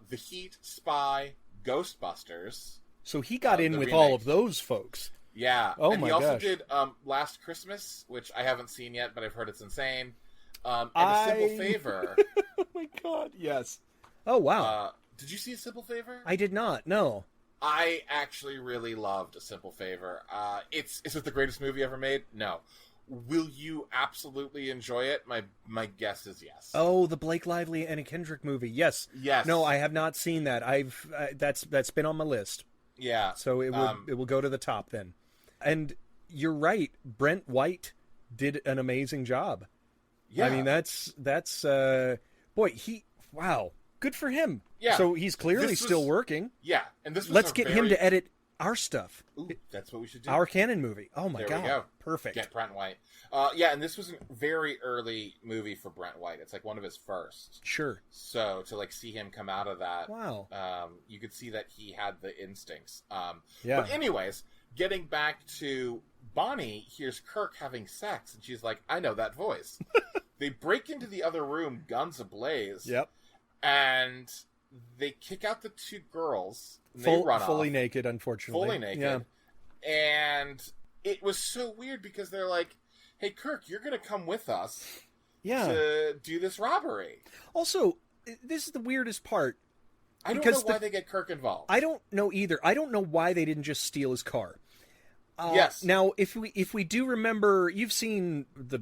The Heat, Spy, Ghostbusters. So he got in with all of those folks. Yeah. Oh and my he also gosh. did Last Christmas, which I haven't seen yet, but I've heard it's insane. And A Simple Favor. Oh my God, yes. Oh wow. Did you see A Simple Favor? I did not. No. I actually really loved A Simple Favor. Is it the greatest movie ever made? No. Will you absolutely enjoy it? My guess is yes. Oh, the Blake Lively Anna Kendrick movie. Yes. Yes. No, I have not seen that. That's been on my list. Yeah. So it will go to the top then. And you're right. Brent White did an amazing job. Yeah. I mean, that's boy, wow. Good for him. Yeah. So he's clearly still working. Yeah. And this was Let's get him to edit our stuff. Ooh, that's what we should do. Our canon movie. Oh my God. There we go. Perfect. Get Brent White. Yeah, and this was a very early movie for Brent White. It's like one of his first. Sure. So to like see him come out of that, wow. You could see that he had the instincts. Yeah. But anyways, getting back to Bonnie hears Kirk having sex, and she's like, I know that voice. They break into the other room, guns ablaze. Yep. And they kick out the two girls. And they run fully off. Naked, unfortunately. Fully naked. Yeah. And it was so weird because they're like, hey, Kirk, you're going to come with us to do this robbery. Also, this is the weirdest part. I don't know why they get Kirk involved. I don't know either. I don't know why they didn't just steal his car. Yes. Now, if we do remember, you've seen the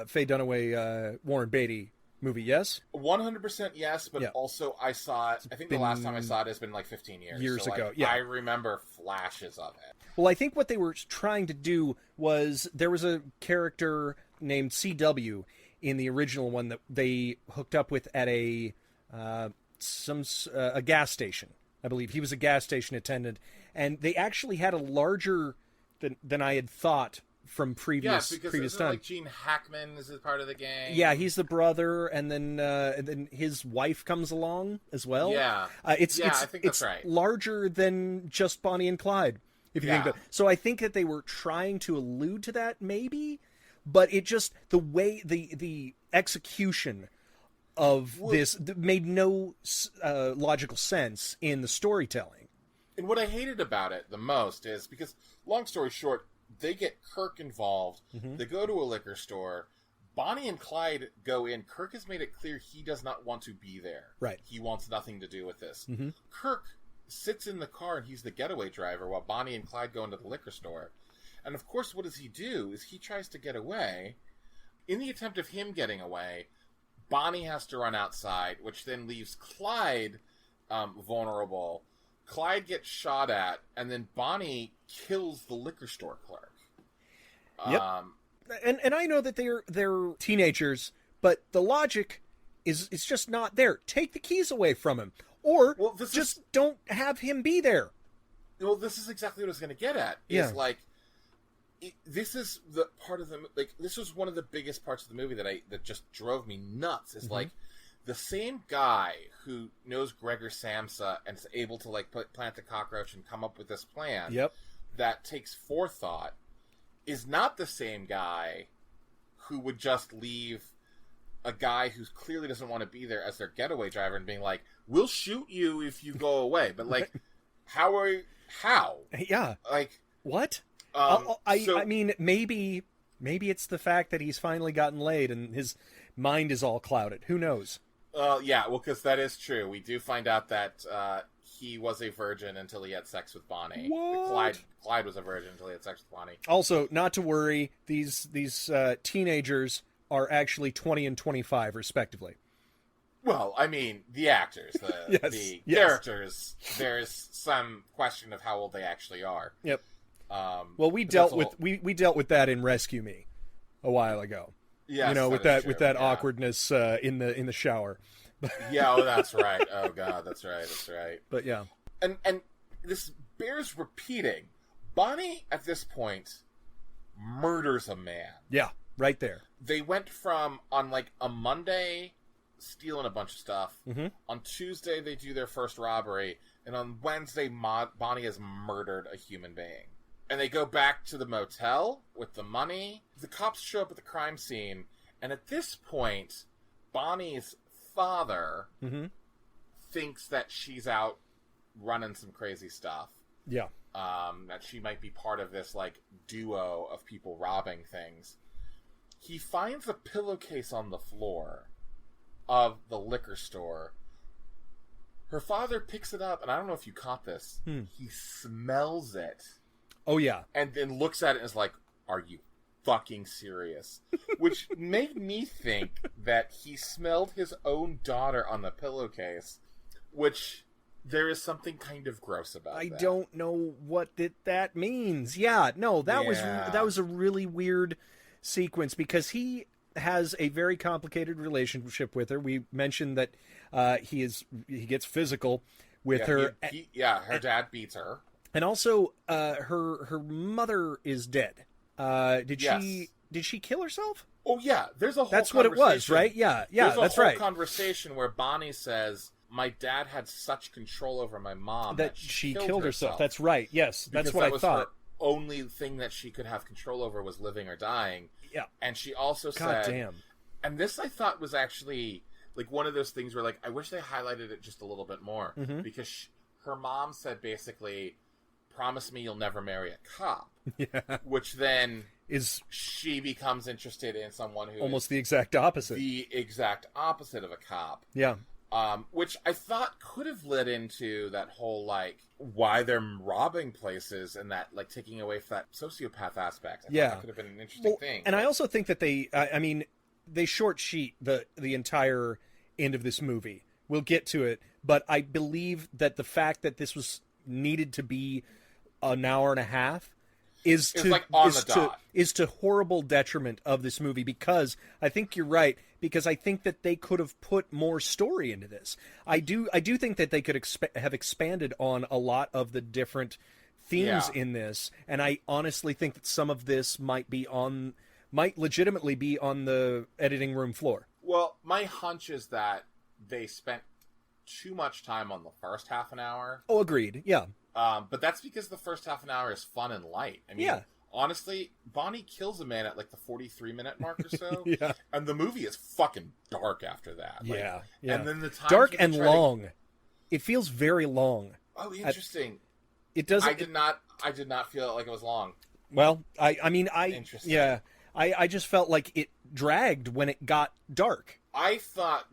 Faye Dunaway, Warren Beatty movie, yes? 100% yes, but also I saw it. I think the last time I saw it has been like 15 years ago. Like, I remember flashes of it. Well, I think what they were trying to do was there was a character named CW in the original one that they hooked up with at a gas station. I believe he was a gas station attendant, and they actually had a larger than I had thought from previous time. Like Gene Hackman is a part of the gang. Yeah, he's the brother, and then his wife comes along as well. Yeah, I think that's it's right. Larger than just Bonnie and Clyde, if you think that. So I think that they were trying to allude to that, maybe, but it just the way the execution of this made no logical sense in the storytelling. And what I hated about it the most is because, long story short, they get Kirk involved. Mm-hmm. They go to a liquor store. Bonnie and Clyde go in. Kirk has made it clear he does not want to be there. Right. He wants nothing to do with this. Mm-hmm. Kirk sits in the car and he's the getaway driver while Bonnie and Clyde go into the liquor store. And of course, what does he do is he tries to get away. In the attempt of him getting away, Bonnie has to run outside, which then leaves Clyde vulnerable. Clyde gets shot at, and then Bonnie kills the liquor store clerk. Yep. And I know that they're teenagers, but the logic is just not there. Take the keys away from him, or don't have him be there. Well, this is exactly what I was going to get at. This is the part of this was one of the biggest parts of the movie that just drove me nuts. Is like the same guy who knows Gregor Samsa and is able to plant the cockroach and come up with this plan. Yep. That takes forethought is not the same guy who would just leave a guy who clearly doesn't want to be there as their getaway driver and being like, "We'll shoot you if you go away." But how? Yeah. What? I mean, maybe it's the fact that he's finally gotten laid and his mind is all clouded. Who knows? Because that is true. We do find out that he was a virgin until he had sex with Bonnie. What? Clyde was a virgin until he had sex with Bonnie. Also, not to worry, these teenagers are actually 20 and 25, respectively. Well, I mean, the actors, the characters, there's some question of how old they actually are. Yep. Well, we dealt with that in Rescue Me a while ago. Yes, with that awkwardness in the shower. Yeah, that's right. Oh God, that's right. But yeah, and this bears repeating. Bonnie at this point murders a man. Yeah, right there. They went from on a Monday stealing a bunch of stuff. Mm-hmm. On Tuesday they do their first robbery, and on Wednesday Bonnie has murdered a human being. And they go back to the motel with the money. The cops show up at the crime scene, and at this point, Bonnie's father thinks that she's out running some crazy stuff. Yeah. That she might be part of this duo of people robbing things. He finds a pillowcase on the floor of the liquor store. Her father picks it up, and I don't know if you caught this. He smells it. Oh, yeah. And then looks at it and is like, "Are you fucking serious?" Which made me think that he smelled his own daughter on the pillowcase, which there is something kind of gross about I that. don't know what that means. Yeah, no, that was a really weird sequence because he has a very complicated relationship with her. We mentioned that he gets physical with her. Her dad beats her. And also, her mother is dead. Did she kill herself? Oh yeah, there's a whole. That's what it was, right? Yeah, that's right. There's a whole conversation where Bonnie says, "My dad had such control over my mom that she killed herself." That's right. Yes, that's what I thought. Her only thing that she could have control over was living or dying. Yeah, and she also God said, damn. And this I thought was actually one of those things where I wish they highlighted it just a little bit more because her mom said basically, "Promise me you'll never marry a cop." Yeah. Which then she becomes interested in someone who almost the exact opposite. The exact opposite of a cop. Yeah. Which I thought could have led into that whole, like, why they're robbing places and that, like, taking away from that sociopath aspect. I thought that could have been an interesting thing. And I also think that they short sheet the entire end of this movie. We'll get to it, but I believe that the fact that this was needed to be an hour and a half is to horrible detriment of this movie, because I think you're right, because I think that they could have put more story into this. I do think that they could have expanded on a lot of the different themes in this, and I honestly think that some of this might legitimately be on the editing room floor. Well, my hunch is that they spent too much time on the first half an hour. Oh, agreed. Yeah. But that's because the first half an hour is fun and light. I mean, honestly, Bonnie kills a man at like the 43-minute mark or so. Yeah. And the movie is fucking dark after that. Like, yeah. And then the time dark and long. It feels very long. Oh, interesting. It doesn't. I did not feel like it was long. Well, I mean, Interesting. Yeah. I just felt like it dragged when it got dark. I thought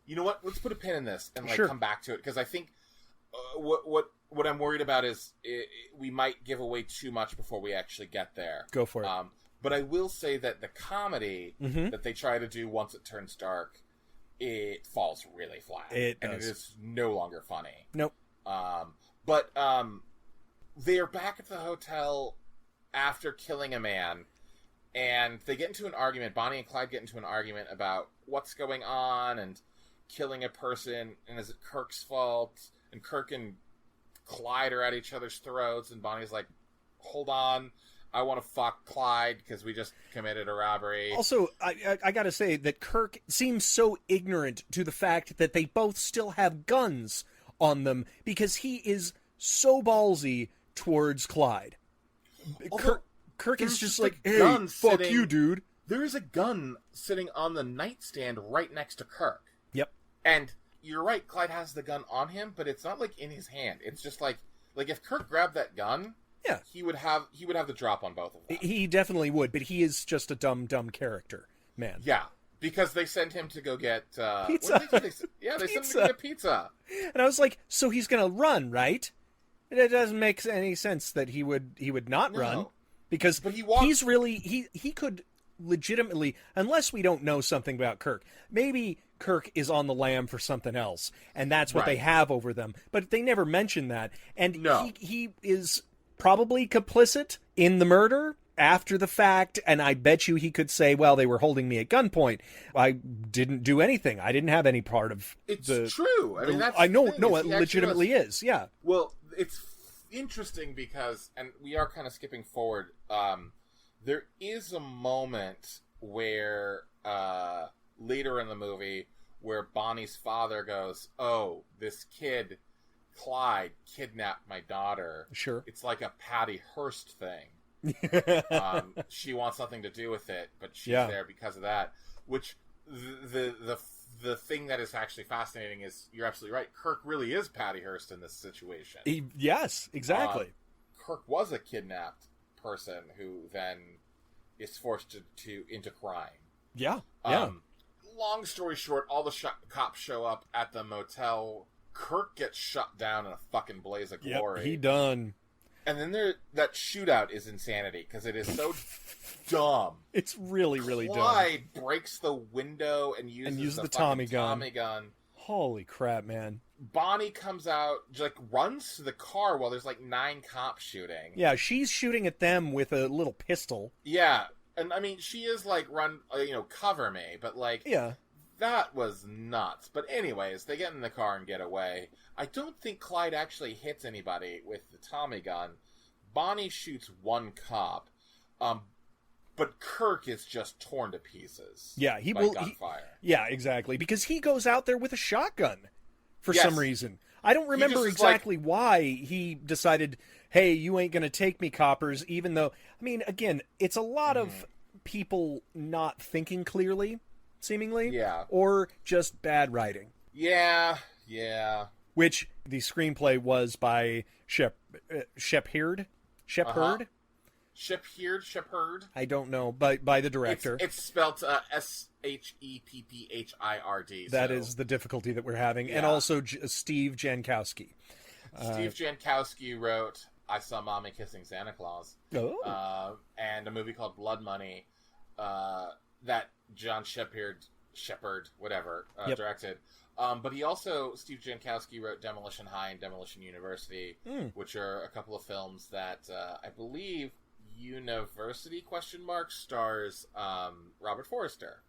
you know what? Let's put a pin in this and come back to it, because I think what I'm worried about is we might give away too much before we actually get there. Go for it. But I will say that the comedy that they try to do once it turns dark, it falls really flat. It does. And it is no longer funny. Nope. But they're back at the hotel after killing a man, and they get into an argument. Bonnie and Clyde get into an argument about what's going on and killing a person, and is it Kirk's fault? And Kirk and Clyde are at each other's throats, and Bonnie's like, hold on, I want to fuck Clyde because we just committed a robbery. Also, I gotta say that Kirk seems so ignorant to the fact that they both still have guns on them, because he is so ballsy towards Clyde. Kirk is just like, hey, fuck you, dude. There is a gun sitting on the nightstand right next to Kirk. Yep. And you're right, Clyde has the gun on him, but it's not like in his hand. It's just like if Kirk grabbed that gun, he would have the drop on both of them. He definitely would, but he is just a dumb character, man. Yeah, because they send him to go get pizza. What did they send him to get pizza. And I was like, so he's gonna run, right? It doesn't make any sense that he would not run, because he's really he could legitimately, unless we don't know something about Kirk, maybe Kirk is on the lam for something else, and that's what they have over them. But they never mention that, and he is probably complicit in the murder after the fact. And I bet you he could say, "Well, they were holding me at gunpoint. I didn't do anything. I didn't have any part of." It's true. I mean, that's I know. No, it legitimately is. Yeah. Well, it's interesting because, and we are kind of skipping forward. There is a moment where later in the movie where Bonnie's father goes, "Oh, this kid, Clyde, kidnapped my daughter." Sure. It's like a Patty Hearst thing. She wants nothing to do with it, but she's there because of that. Which the thing that is actually fascinating is, you're absolutely right, Kirk really is Patty Hearst in this situation. Yes, exactly. Kirk was a kidnapped person who then is forced into crime. Yeah. Long story short, all the cops show up at the motel. Kirk gets shut down in a fucking blaze of glory. Yep, he done. And then that shootout is insanity because it is so dumb. It's really, really dumb. Clyde breaks the window and uses the Tommy gun. Holy crap, man. Bonnie comes out, runs to the car while there's 9 cops shooting. Yeah, she's shooting at them with a little pistol. Yeah, and I mean, she is run, cover me, but that was nuts. But anyways, they get in the car and get away. I don't think Clyde actually hits anybody with the Tommy gun. Bonnie shoots one cop, but Kirk is just torn to pieces. Yeah, gunfire. Yeah, exactly, because he goes out there with a shotgun for some reason. I don't remember exactly why he decided, hey, you ain't gonna take me, coppers, even though, I mean, again, it's a lot of people not thinking clearly, seemingly. Yeah. Or just bad writing. Yeah. Which the screenplay was by Shep Hurd. Shepherd. I don't know, by the director. It's spelled Shephird. That is the difficulty that we're having. Yeah. And also Steve Jankowski. Steve Jankowski wrote I Saw Mommy Kissing Santa Claus. Oh. And a movie called Blood Money that John Shepherd, whatever, directed. But he also, Steve Jankowski wrote Demolition High and Demolition University, which are a couple of films that I believe University ? Stars Robert Forster.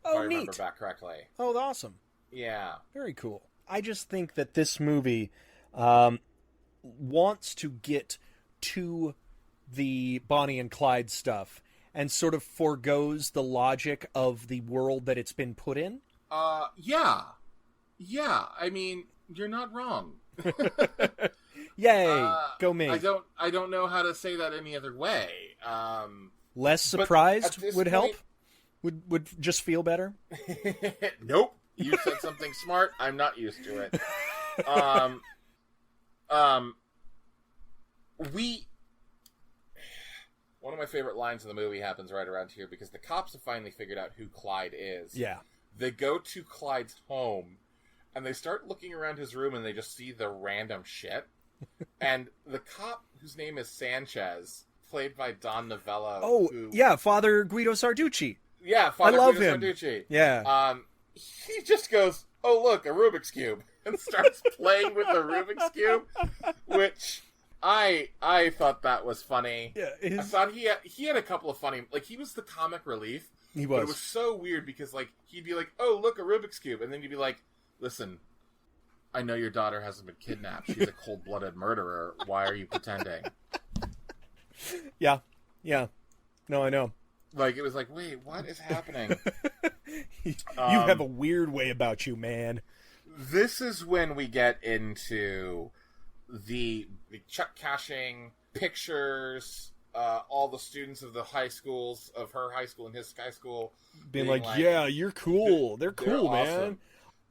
Oh, if I neat. remember back correctly. Oh, awesome. Yeah. Very cool. I just think that this movie wants to get to the Bonnie and Clyde stuff and sort of forgoes the logic of the world that it's been put in. Yeah. Yeah, I mean, you're not wrong. Yay, go me. I don't know how to say that any other way. Less surprised would help? Would just feel better? Nope. You said something smart. I'm not used to it. One of my favorite lines in the movie happens right around here because the cops have finally figured out who Clyde is. Yeah. They go to Clyde's home and they start looking around his room and they just see the random shit. And the cop, whose name is Sanchez, played by Don Novello. Oh, yeah, Father Guido Sarducci. Yeah, Father I love Guido him. Sarducci. Yeah. He just goes, oh, look, a Rubik's Cube, and starts playing with the Rubik's Cube, which I thought that was funny. Yeah, I thought he had a couple of funny, like, he was the comic relief. He was. But it was so weird because, like, he'd be like, oh, look, a Rubik's Cube, and then you'd be like, listen, I know your daughter hasn't been kidnapped. She's a cold-blooded murderer. Why are you pretending? Yeah. No, I know. Like, it was like, wait, what is happening? You have a weird way about you, man. This is when we get into the check cashing, pictures, all the students of the high schools, of her high school and his high school. Being like, yeah, you're cool. They're cool, awesome. Man.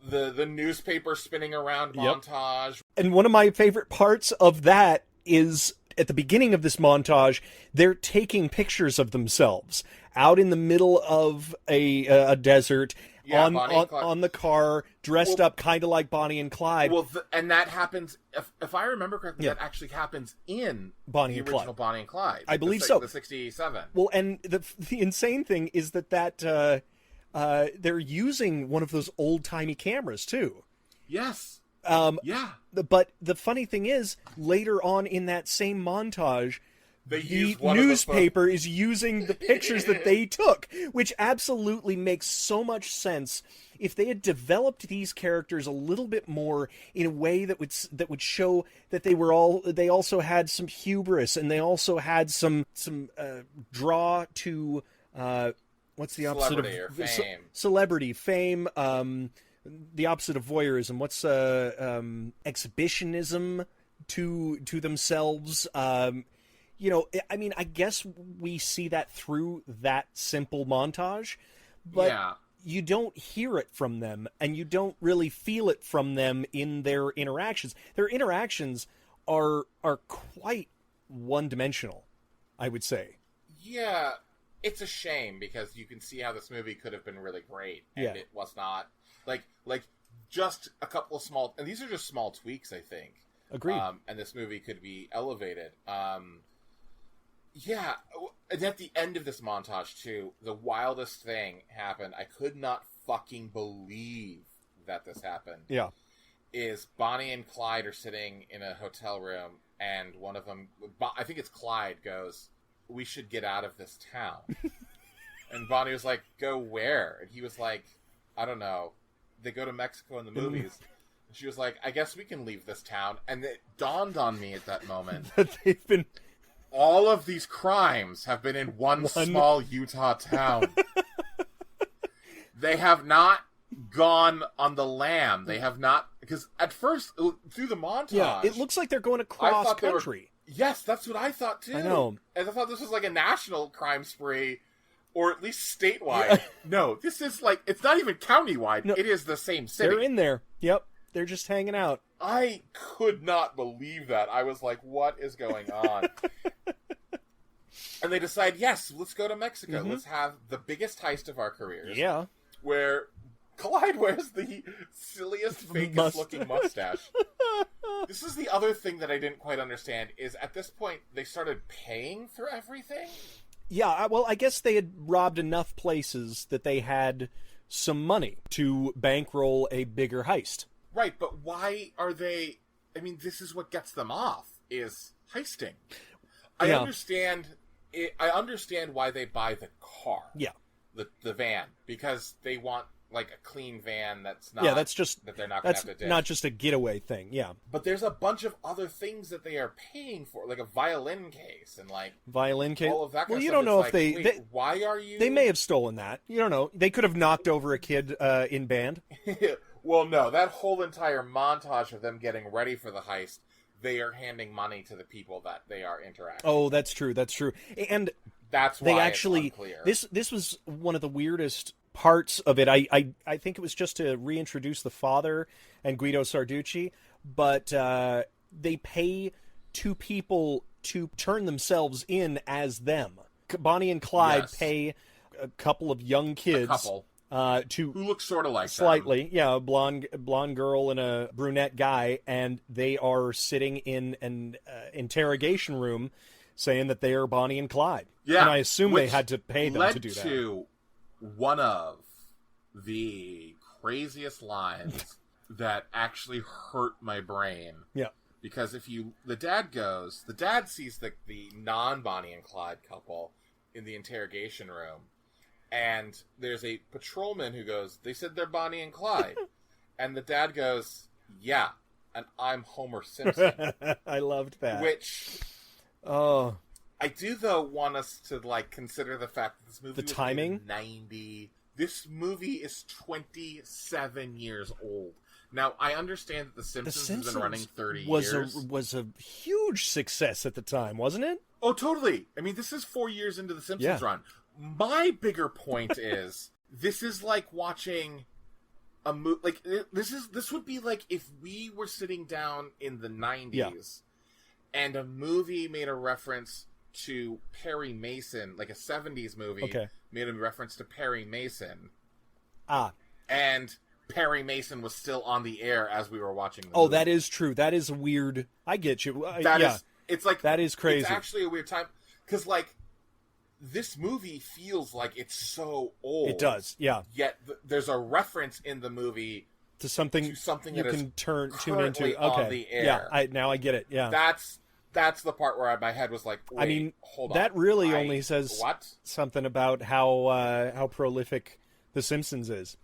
The newspaper spinning around montage. And one of my favorite parts of that is at the beginning of this montage, they're taking pictures of themselves out in the middle of a desert, on the car, dressed up kind of like Bonnie and Clyde. Well, and that happens, if I remember correctly, that actually happens in the original Bonnie and Clyde. I believe so. The 67. Well, and the insane thing is that they're using one of those old-timey cameras, too. Yes. Yeah. But the funny thing is, later on in that same montage, the newspaper is using the pictures that they took, which absolutely makes so much sense. If they had developed these characters a little bit more in a way that would show that they also had some hubris and they also had some draw to what's the opposite of fame? Celebrity, fame. The opposite of voyeurism. What's exhibitionism to themselves? I mean, I guess we see that through that simple montage, but you don't hear it from them, and you don't really feel it from them in their interactions. Their interactions are quite one-dimensional, I would say. Yeah, it's a shame because you can see how this movie could have been really great, and it was not. Like just a couple of small, and these are just small tweaks, I think. Agreed. And this movie could be elevated. Yeah, and at the end of this montage, too, the wildest thing happened. I could not fucking believe that this happened. Yeah. Is Bonnie and Clyde are sitting in a hotel room, and one of them, I think it's Clyde, goes, we should get out of this town. And Bonnie was like, go where? And he was like, I don't know. They go to Mexico in the movies. And she was like, I guess we can leave this town. And it dawned on me at that moment that they've been... all of these crimes have been in one small Utah town. They have not gone on the lam. They have not... Because at first, through the montage... it looks like they're going across country. Yes, that's what I thought, too. I know. And I thought this was like a national crime spree... or at least statewide. Yeah. No, this is like, it's not even countywide. No, it is the same city. They're in there. Yep. They're just hanging out. I could not believe that. I was like, what is going on? And they decide, yes, let's go to Mexico. Let's have the biggest heist of our careers. Yeah. Where Clyde wears the silliest, fakest looking mustache. This is the other thing that I didn't quite understand, is at this point, they started paying for everything? Yeah, well, I guess they had robbed enough places that they had some money to bankroll a bigger heist. Right, but why are they... I mean, this is what gets them off, is heisting. I understand why they buy the car. Yeah. The van, because they want like a clean van that's not that's just that they're not going to have to ditch. Not just a getaway thing. Yeah, but there's a bunch of other things that they are paying for, like a violin case and like all of that. Well, kind you of don't know stuff. if they why are you? They may have stolen that. You don't know. They could have knocked over a kid in band. Well, no, that whole entire montage of them getting ready for the heist, they are handing money to the people that they are interacting. Oh, that's true. That's true. And that's why they actually it's unclear. This was one of the weirdest parts of it. I think it was just to reintroduce the father and Guido Sarducci, but they pay two people to turn themselves in as them. Bonnie and Clyde pay a couple of young kids who look sort of like slightly them. Yeah, a blonde girl and a brunette guy, and they are sitting in an interrogation room saying that they are Bonnie and Clyde. Yeah, and I assume they had to pay them to do that. To one of the craziest lines that actually hurt my brain. Yeah. Because the dad sees the non-Bonnie and Clyde couple in the interrogation room, and there's a patrolman who goes, they said they're Bonnie and Clyde. And the dad goes, yeah, and I'm Homer Simpson. I loved that. Which... Oh, I do though want us to consider the fact that this movie was timing made in 90. This movie is 27 years old. Now I understand that The Simpsons has been running 30 years. Was a huge success at the time, wasn't it? Oh, totally. I mean, this is 4 years into the Simpsons run. My bigger point is this is like watching a movie. Like this would be like if we were sitting down in the 90s. And a movie made a reference to Perry Mason, like a 70s movie, made a reference to Perry Mason. And Perry Mason was still on the air as we were watching the movie. Oh, that is true. That is weird. I get you. It's like... That is crazy. It's actually a weird time. Because, this movie feels like it's so old. It does, yeah. Yet there's a reference in the movie... To something you that can tune into. On the air. Yeah, now I get it. Yeah, that's the part where my head was like, wait, I mean, hold on. That really only says something about how prolific The Simpsons is.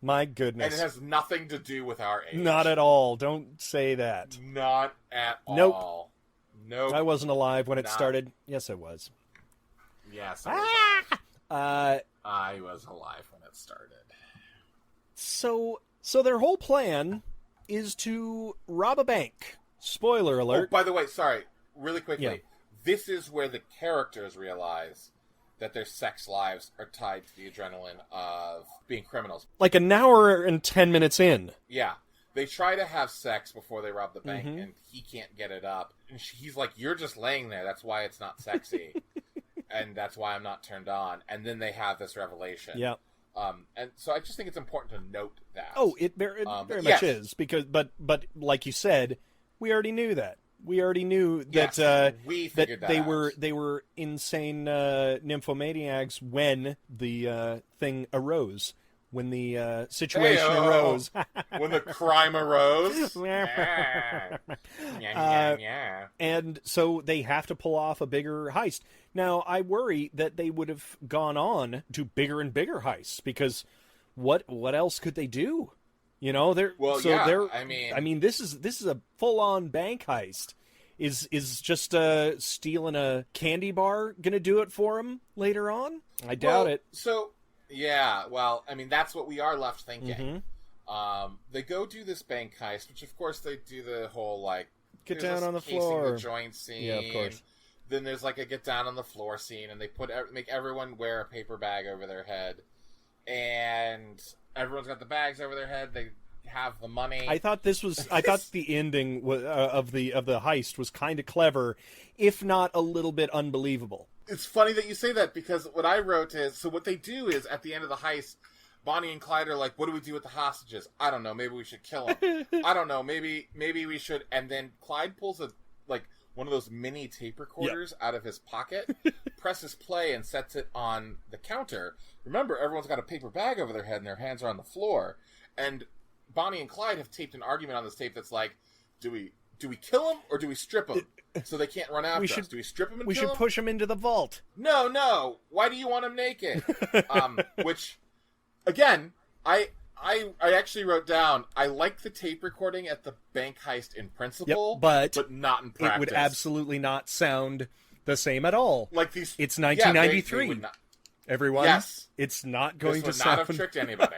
My goodness, and it has nothing to do with our age. Not at all. Don't say that. Not at all. Nope. I wasn't alive when it started. Yes, I was. Yes, I was alive when it started. So their whole plan is to rob a bank. Spoiler alert. Oh, by the way, sorry, really quickly. Yeah. This is where the characters realize that their sex lives are tied to the adrenaline of being criminals. Like an hour and 10 minutes in. Yeah. They try to have sex before they rob the bank, and he can't get it up. And he's like, you're just laying there. That's why it's not sexy. And that's why I'm not turned on. And then they have this revelation. Yeah. And so I just think it's important to note that. Oh, it very much is, because but like you said, we already knew that. We already knew that we figured that they were insane nymphomaniacs when the thing arose, when the situation arose, when the crime arose. And so they have to pull off a bigger heist. Now, I worry that they would have gone on to bigger and bigger heists, because what else could they do? You know, I mean, this is a full-on bank heist. Is just stealing a candy bar gonna do it for him later on? I doubt it. So, yeah, well, I mean, that's what we are left thinking. They go do this bank heist, which of course they do the whole get down on the floor, the joint scene. Yeah, of course. Then there's a get down on the floor scene, and they make everyone wear a paper bag over their head, and everyone's got the bags over their head. They have the money. I thought the ending of the heist was kind of clever, if not a little bit unbelievable. It's funny that you say that, because what I wrote is, so what they do is, at the end of the heist, Bonnie and Clyde are like, what do we do with the hostages? I don't know, maybe we should kill them. I don't know, maybe we should. And then Clyde pulls one of those mini tape recorders out of his pocket, presses play, and sets it on the counter. Remember, everyone's got a paper bag over their head and their hands are on the floor. And Bonnie and Clyde have taped an argument on this tape that's like, do we kill him or do we strip him so they can't run after us? Do we strip him and kill him? We should push him into the vault. No. Why do you want him naked? Which, again, I actually wrote down, I like the tape recording at the bank heist in principle, but not in practice. It would absolutely not sound the same at all. Like these, it's 1993. They would not, everyone, yes, it's not going to sound. This would not have tricked anybody.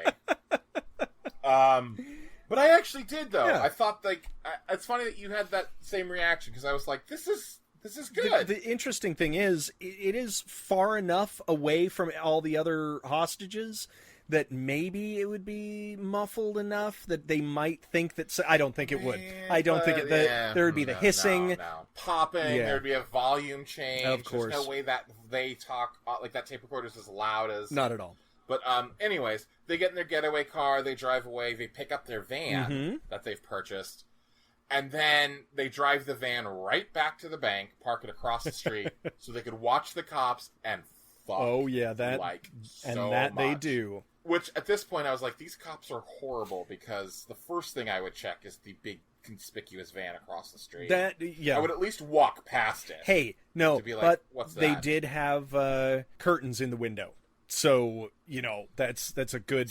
But I actually did, though. Yeah. I thought, it's funny that you had that same reaction, because I was like, this is good. The interesting thing is, it is far enough away from all the other hostages that maybe it would be muffled enough that they might think that... I don't think it would. I don't think there would be the hissing. No. Popping, there would be a volume change. Of course. There's no way that they talk, like that tape recorder is as loud as... Not at all. But anyways, they get in their getaway car, they drive away, they pick up their van that they've purchased, and then they drive the van right back to the bank, park it across the street, so they could watch the cops and fuck. Oh yeah, that they do. Which at this point I was like, these cops are horrible, because the first thing I would check is the big conspicuous van across the street. I would at least walk past it. Hey, no, to be like, but what's that? They did have curtains in the window. So, that's a good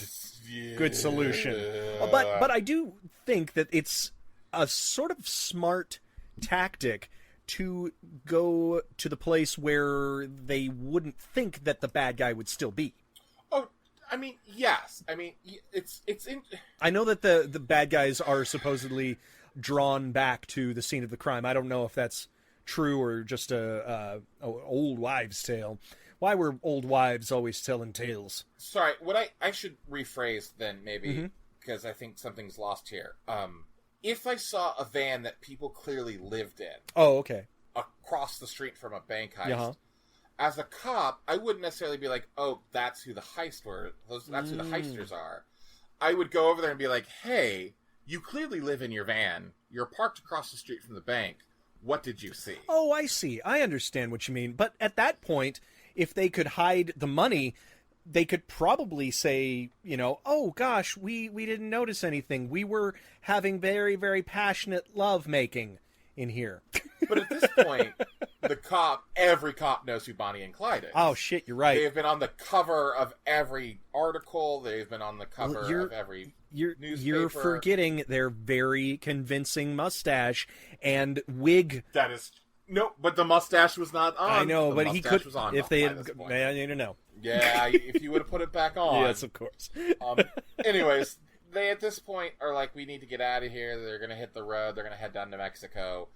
solution. But I do think that it's a sort of smart tactic to go to the place where they wouldn't think that the bad guy would still be. Oh, I mean, yes. I mean, it's I know that the bad guys are supposedly drawn back to the scene of the crime. I don't know if that's true or just a old wives' tale. Why were old wives always telling tales? Sorry, what I should rephrase then, maybe, because I think something's lost here. If I saw a van that people clearly lived in... Oh, okay. Across the street from a bank heist, as a cop, I wouldn't necessarily be like, oh, that's who the that's who the heisters are. I would go over there and be like, hey, you clearly live in your van. You're parked across the street from the bank. What did you see? Oh, I see. I understand what you mean. But at that point... If they could hide the money, they could probably say, oh gosh, we didn't notice anything. We were having very, very passionate love making in here. But at this point, every cop knows who Bonnie and Clyde is. Oh shit, you're right. They've been on the cover of every article. They've been on the cover of every newspaper. You're forgetting their very convincing mustache and wig. That is... No, but the mustache was not on. I know, but he could. Was on if they had, I don't know. Yeah, if you would have put it back on. Yes, of course. Anyways, they at this point are like, we need to get out of here. They're going to hit the road. They're going to head down to Mexico.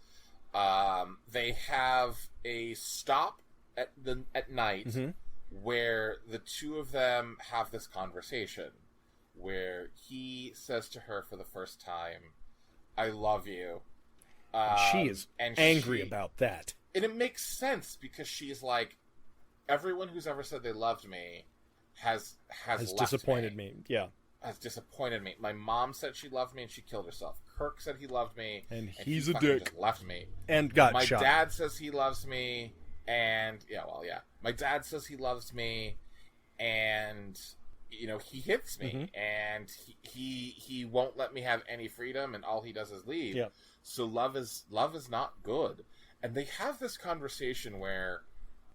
They have a stop at night where the two of them have this conversation where he says to her for the first time, "I love you." She is angry about that. And it makes sense, because she's like, everyone who's ever said they loved me has disappointed me. Yeah. Has disappointed me. My mom said she loved me and she killed herself. Kirk said he loved me and he's a dick. Just left me. And got my shot. My dad says he loves me and my dad says he loves me and he hits me and he won't let me have any freedom and all he does is leave. Yeah. So love is not good. And they have this conversation where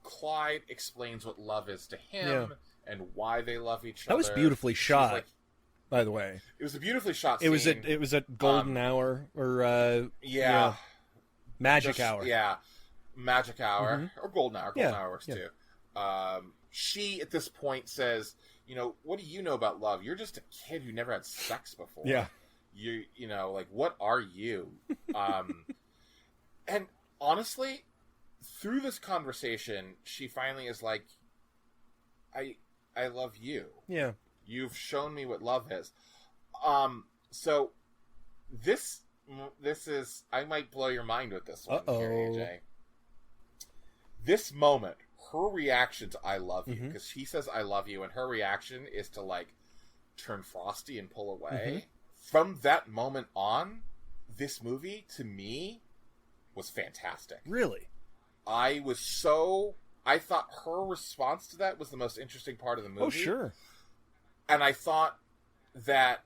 Clyde explains what love is to him and why they love each other. That was beautifully shot, by the way. It was a beautifully shot scene. It was at golden hour or magic hour. Yeah, magic hour or golden hour. Golden hour works too. She at this point says, what do you know about love? You're just a kid who never had sex before. Yeah. What are you? And honestly, through this conversation, she finally is like, I love you. Yeah. You've shown me what love is. So this is, I might blow your mind with this one here, AJ. This moment, her reaction to "I love you," because he says "I love you," and her reaction is to like turn frosty and pull away. From that moment on, this movie to me was fantastic. Really? I thought her response to that was the most interesting part of the movie. Oh, sure. And I thought that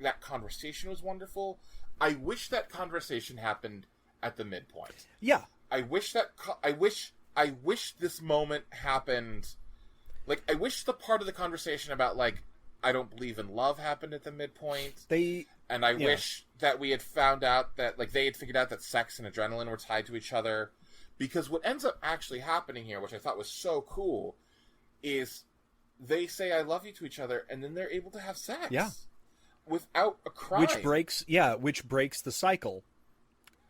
that conversation was wonderful. I wish that conversation happened at the midpoint. Yeah. I wish this moment happened. Like, I wish the part of the conversation about, like, I don't believe in love happened at the midpoint. And I wish that we had found out that, like, they had figured out that sex and adrenaline were tied to each other. Because what ends up actually happening here, which I thought was so cool, is they say "I love you" to each other, and then they're able to have sex. Yeah. Without a crime. Which breaks the cycle.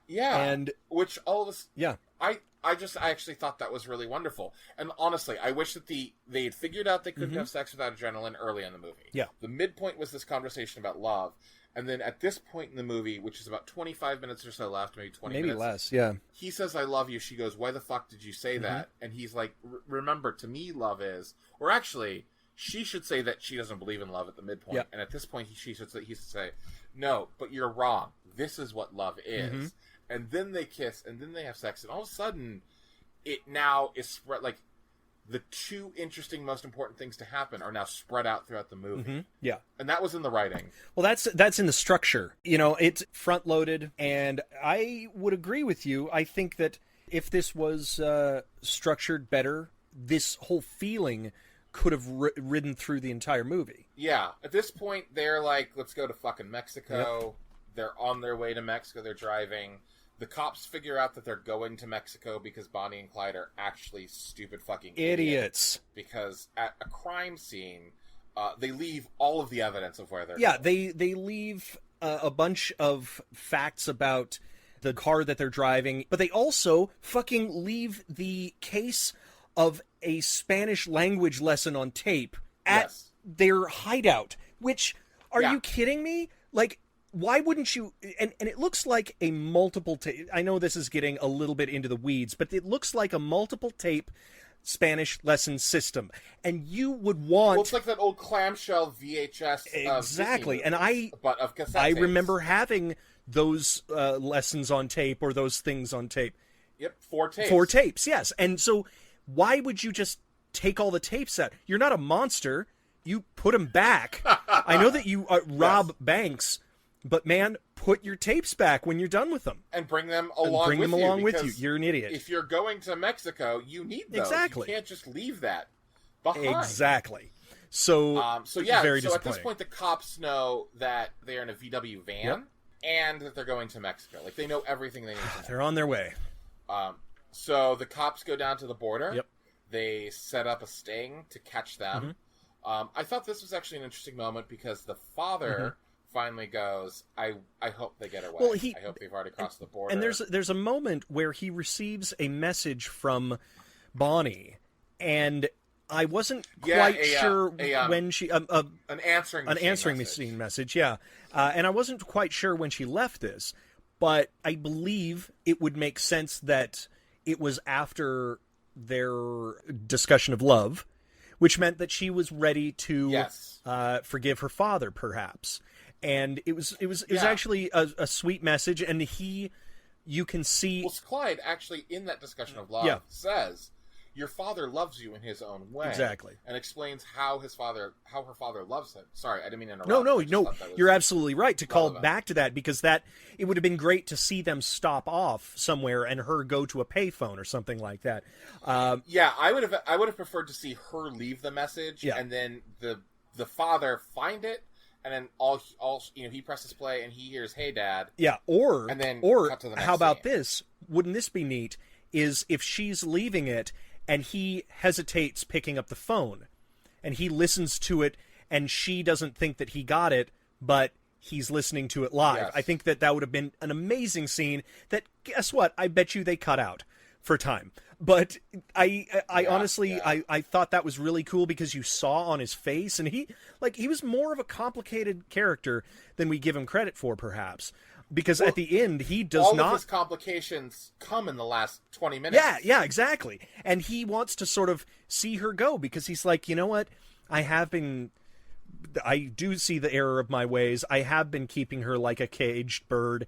Yeah. And which all of us... Yeah. I actually thought that was really wonderful. And honestly, I wish that they had figured out they couldn't have sex without adrenaline early in the movie. Yeah. The midpoint was this conversation about love. And then at this point in the movie, which is about 25 minutes or so left, maybe 20 minutes. Maybe less, yeah. He says, "I love you." She goes, "Why the fuck did you say that?" And he's like, "Remember, to me, love is..." Or actually, she should say that she doesn't believe in love at the midpoint. And at this point, he should say, "No, but you're wrong. This is what love is." And then they kiss, and then they have sex. And all of a sudden, it now is spread, like, the two interesting, most important things to happen are now spread out throughout the movie. Yeah. And that was in the writing. Well, that's in the structure. You know, it's front-loaded, and I would agree with you. I think that if this was structured better, this whole feeling could have ridden through the entire movie. Yeah. At this point, they're like, let's go to fucking Mexico. Yep. They're on their way to Mexico. They're driving. The cops figure out that they're going to Mexico because Bonnie and Clyde are actually stupid fucking idiots. Because at a crime scene, they leave all of the evidence of where they're going. They leave a bunch of facts about the car that they're driving, but they also fucking leave the case of a Spanish language lesson on tape at their hideout, which, are you kidding me? Like, why wouldn't you... And it looks like a multiple tape... I know this is getting a little bit into the weeds, but it looks like a multiple tape Spanish lesson system. And you would want... Well, it's like that old clamshell VHS... Exactly. Movies, and but of cassette I tapes. remember having those lessons on tape, or those things on tape. Yep, 4 tapes. 4 tapes, yes. And so why would you just take all the tapes out? You're not a monster. You put them back. I know that you rob banks... But man, put your tapes back when you're done with them, and bring them along with you. You're an idiot. If you're going to Mexico, you need those. Exactly. You can't just leave that behind. Exactly. So very disappointing. At this point, the cops know that they're in a VW van and that they're going to Mexico. Like, they know everything they need to know. They're on their way. So the cops go down to the border. Yep. They set up a sting to catch them. I thought this was actually an interesting moment because the father. Finally goes, I hope they get away. Well, I hope they've already crossed the border. And there's a moment where he receives a message from Bonnie, and I wasn't quite sure when she an answering machine message. Yeah, and I wasn't quite sure when she left this, but I believe it would make sense that it was after their discussion of love, which meant that she was ready to forgive her father, perhaps. And it was actually a sweet message, and you can see... Well, Clyde actually, in that discussion of love, says, your father loves you in his own way. Exactly. And explains how her father loves him. Sorry, I didn't mean to interrupt. No, you're absolutely right to call back to that, because it would have been great to see them stop off somewhere and her go to a payphone or something like that. I would have preferred to see her leave the message, and then the father find it, and then he presses play and he hears, "Hey, Dad." Yeah, or cut to the next how about scene. this? Wouldn't this be neat? Is if she's leaving it and he hesitates picking up the phone, and he listens to it, and she doesn't think that he got it, but he's listening to it live. Yes. I think that would have been an amazing scene that, guess what? I bet you they cut out for time. But I honestly, yeah. I thought that was really cool because you saw on his face, and he was more of a complicated character than we give him credit for, perhaps. Because at the end, he does all not. All of his complications come in the last 20 minutes. Yeah, exactly. And he wants to sort of see her go because he's like, you know what? I do see the error of my ways. I have been keeping her like a caged bird.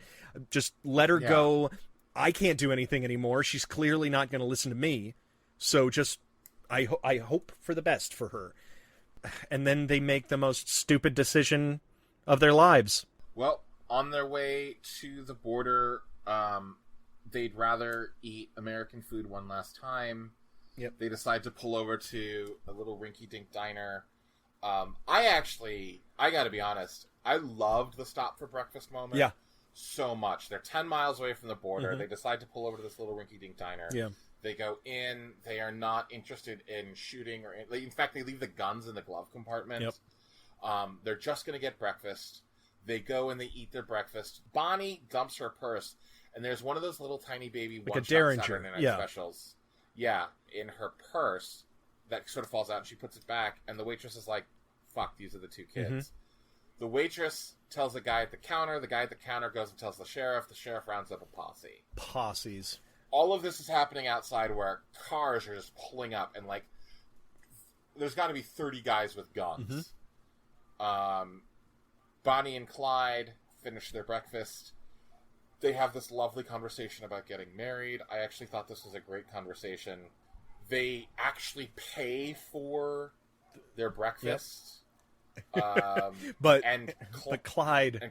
Just let her go. I can't do anything anymore. She's clearly not going to listen to me. So just, I hope for the best for her. And then they make the most stupid decision of their lives. Well, on their way to the border, they'd rather eat American food one last time. Yep. They decide to pull over to a little rinky-dink diner. I gotta be honest, I loved the stop for breakfast moment. Yeah. So much. They're 10 miles away from the border. They decide to pull over to this little rinky-dink diner. Yeah. They go in. They are not interested in shooting or in fact, they leave the guns in the glove compartment. Yep. They're just going to get breakfast. They go and they eat their breakfast. Bonnie dumps her purse, and there's one of those little tiny baby like a one-shot Derringer. Saturday Night Specials. Yeah, in her purse that sort of falls out, and she puts it back, and the waitress is like, fuck, these are the two kids. The waitress tells the guy at the counter. The guy at the counter goes and tells the sheriff. The sheriff rounds up a posse. Posses. All of this is happening outside where cars are just pulling up, and like, there's got to be 30 guys with guns. Bonnie and Clyde finish their breakfast. They have this lovely conversation about getting married. I actually thought this was a great conversation. They actually pay for their breakfast. But Clyde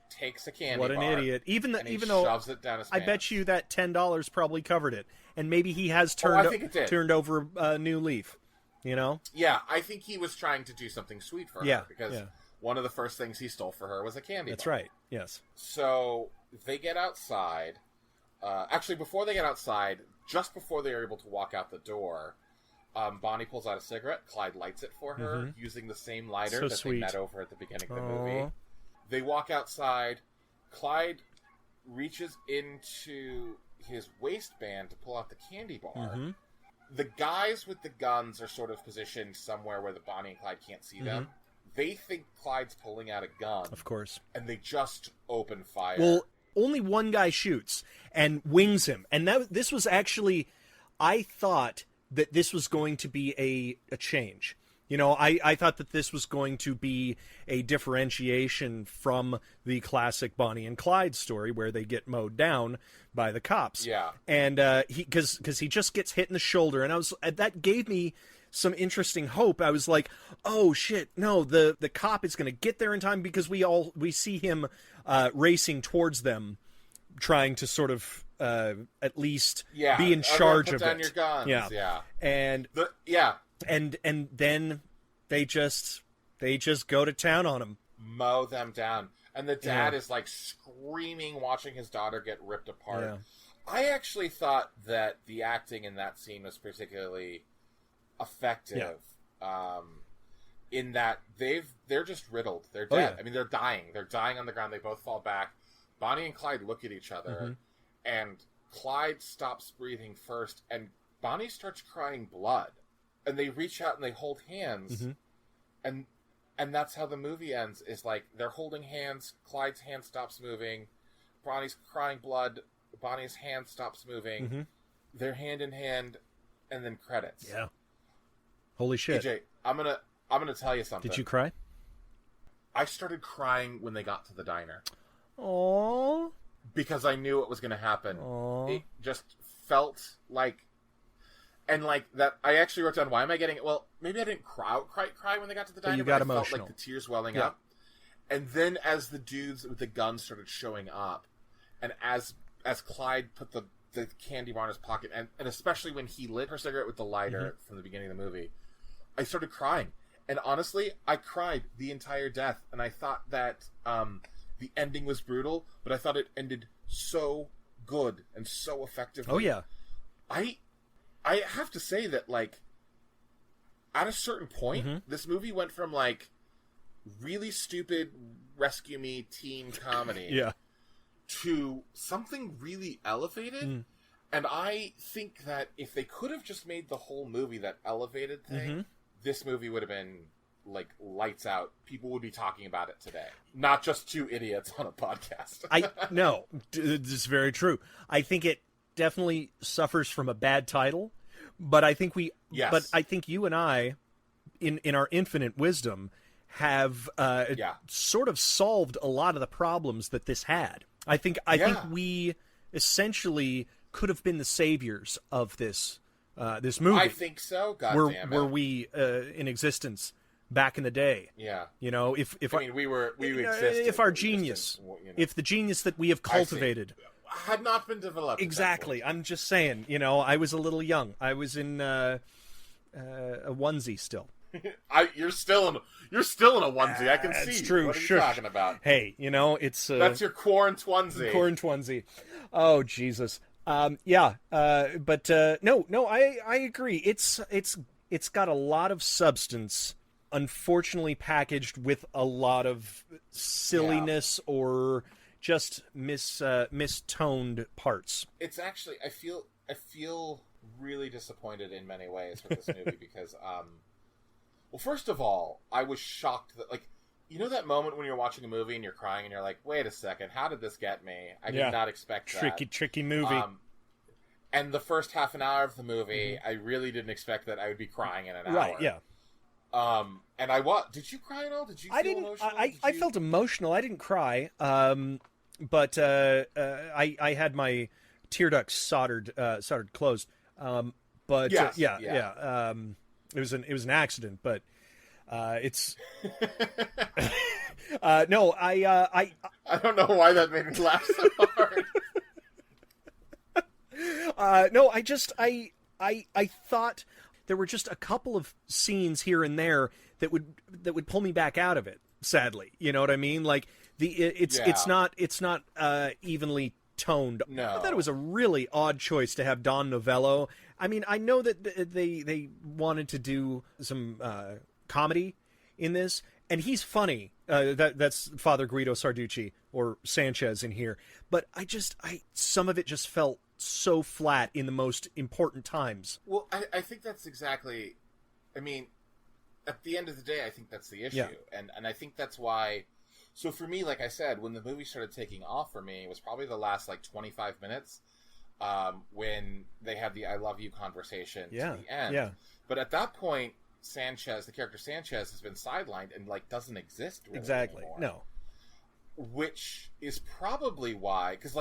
takes a candy bar. What an idiot! Even though shoves it down his I pants. bet you that $10 probably covered it, and maybe he has turned over a new leaf. You know? Yeah, I think he was trying to do something sweet for her because one of the first things he stole for her was a candy bar. That's right. Yes. So they get outside. Actually, before they get outside, just before they are able to walk out the door, Bonnie pulls out a cigarette. Clyde lights it for her using the same lighter they met over at the beginning of the movie. They walk outside. Clyde reaches into his waistband to pull out the candy bar. The guys with the guns are sort of positioned somewhere where the Bonnie and Clyde can't see them. They think Clyde's pulling out a gun. Of course. And they just open fire. Well, only one guy shoots and wings him. And this was actually, I thought that this was going to be a change. You know, I thought that this was going to be a differentiation from the classic Bonnie and Clyde story where they get mowed down by the cops. Yeah. And because he just gets hit in the shoulder, and that gave me some interesting hope. I was like, oh shit, no, the cop is going to get there in time, because we see him racing towards them, trying to sort of at least be in charge of it. Put down your guns. Yeah. And and then they just go to town on him. Mow them down. And the dad is like screaming, watching his daughter get ripped apart. Yeah. I actually thought that the acting in that scene was particularly effective. In that they're just riddled. They're dead. I mean, they're dying. They're dying on the ground. They both fall back. Bonnie and Clyde look at each other, and Clyde stops breathing first, and Bonnie starts crying blood. And they reach out and they hold hands, and that's how the movie ends. Is like they're holding hands. Clyde's hand stops moving. Bonnie's crying blood. Bonnie's hand stops moving. They're hand in hand, and then credits. Yeah. Holy shit! AJ, I'm gonna tell you something. Did you cry? I started crying when they got to the diner. Aww. Because I knew it was going to happen. Aww. It just felt like. And like that, I actually wrote down, why am I getting it? Well, maybe I didn't cry when they got to the diner, but you got I emotional. felt like the tears welling up. And then as the dudes with the guns started showing up, and as Clyde put the candy bar in his pocket, and especially when he lit her cigarette with the lighter from the beginning of the movie, I started crying. And honestly, I cried the entire death, and I thought that the ending was brutal, but I thought it ended so good and so effectively. Oh, yeah. I have to say that, like, at a certain point, this movie went from, like, really stupid rescue me teen comedy to something really elevated And I think that if they could have just made the whole movie that elevated thing, this movie would have been, like, lights out. People would be talking about it today. Not just two idiots on a podcast. No, this is very true. I think it definitely suffers from a bad title, but I think but I think you and I, in our infinite wisdom, have sort of solved a lot of the problems that this had. I think we essentially could have been the saviors of this movie. I think so. Were we in existence back in the day? Yeah. You know, if we existed. If our genius, if the genius that we have cultivated had not been developed. Exactly. I'm just saying. You know, I was a little young. I was in a onesie still. You're still in a onesie. I can see. It's true. What are you talking about? Hey, you know, it's that's your quarantwonesie. Quarantwonesie. Oh Jesus. No, I agree. It's got a lot of substance, unfortunately packaged with a lot of silliness or just mistoned parts. It's actually I feel really disappointed in many ways with this movie because well, first of all, I was shocked that, like, you know that moment when you're watching a movie and you're crying and you're like, wait a second, how did this get me? I did not expect that. Tricky movie. And the first half an hour of the movie, I really didn't expect that I would be crying in an hour. Right, yeah. And did you cry at all? Did you feel emotional? I felt emotional. I didn't cry. But I had my tear ducts soldered closed. But yes, it was an accident, but it's no, I don't know why that made me laugh so hard. No, I thought there were just a couple of scenes here and there that would pull me back out of it. Sadly, you know what I mean? Like it's not evenly toned. No. I thought it was a really odd choice to have Don Novello. I mean, I know that they wanted to do some comedy in this, and he's funny. That's Father Guido Sarducci or Sanchez in here. But some of it just felt so flat in the most important times. Well, I think that's exactly. I mean, at the end of the day, I think that's the issue, and I think that's why. So for me, like I said, when the movie started taking off for me, it was probably the last 25 minutes when they had the "I love you" conversation to the end. Yeah. But at that point, the character Sanchez, has been sidelined and doesn't exist really anymore. No. Which is probably why, because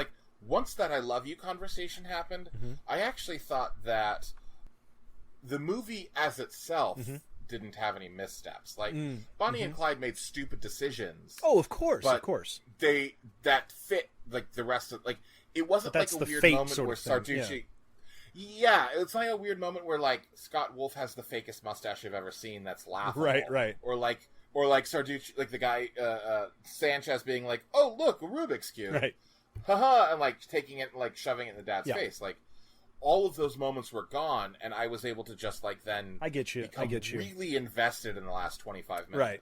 once that "I love you" conversation happened, I actually thought that the movie as itself didn't have any missteps. Bonnie and Clyde made stupid decisions. Oh, of course, but of course. That fit the rest of it wasn't a weird moment where Sarducci. Yeah, it's like a weird moment where Scott Wolf has the fakest mustache you've ever seen. That's laughable. Right. Or Sarducci, the guy Sanchez being like, "Oh, look, a Rubik's cube." Right. Haha, and taking it and shoving it in the dad's face. All of those moments were gone, and I was able to just then I get you. Really invested in the last 25 minutes. Right.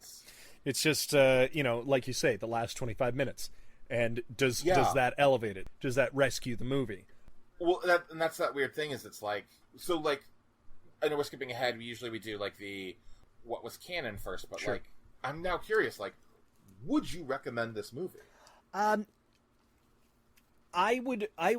It's just like you say, the last 25 minutes. And does that elevate it? Does that rescue the movie? Well, that's that weird thing is it's I know we're skipping ahead. Usually we do the what was canon first, but sure. I'm now curious. Would you recommend this movie? I would. I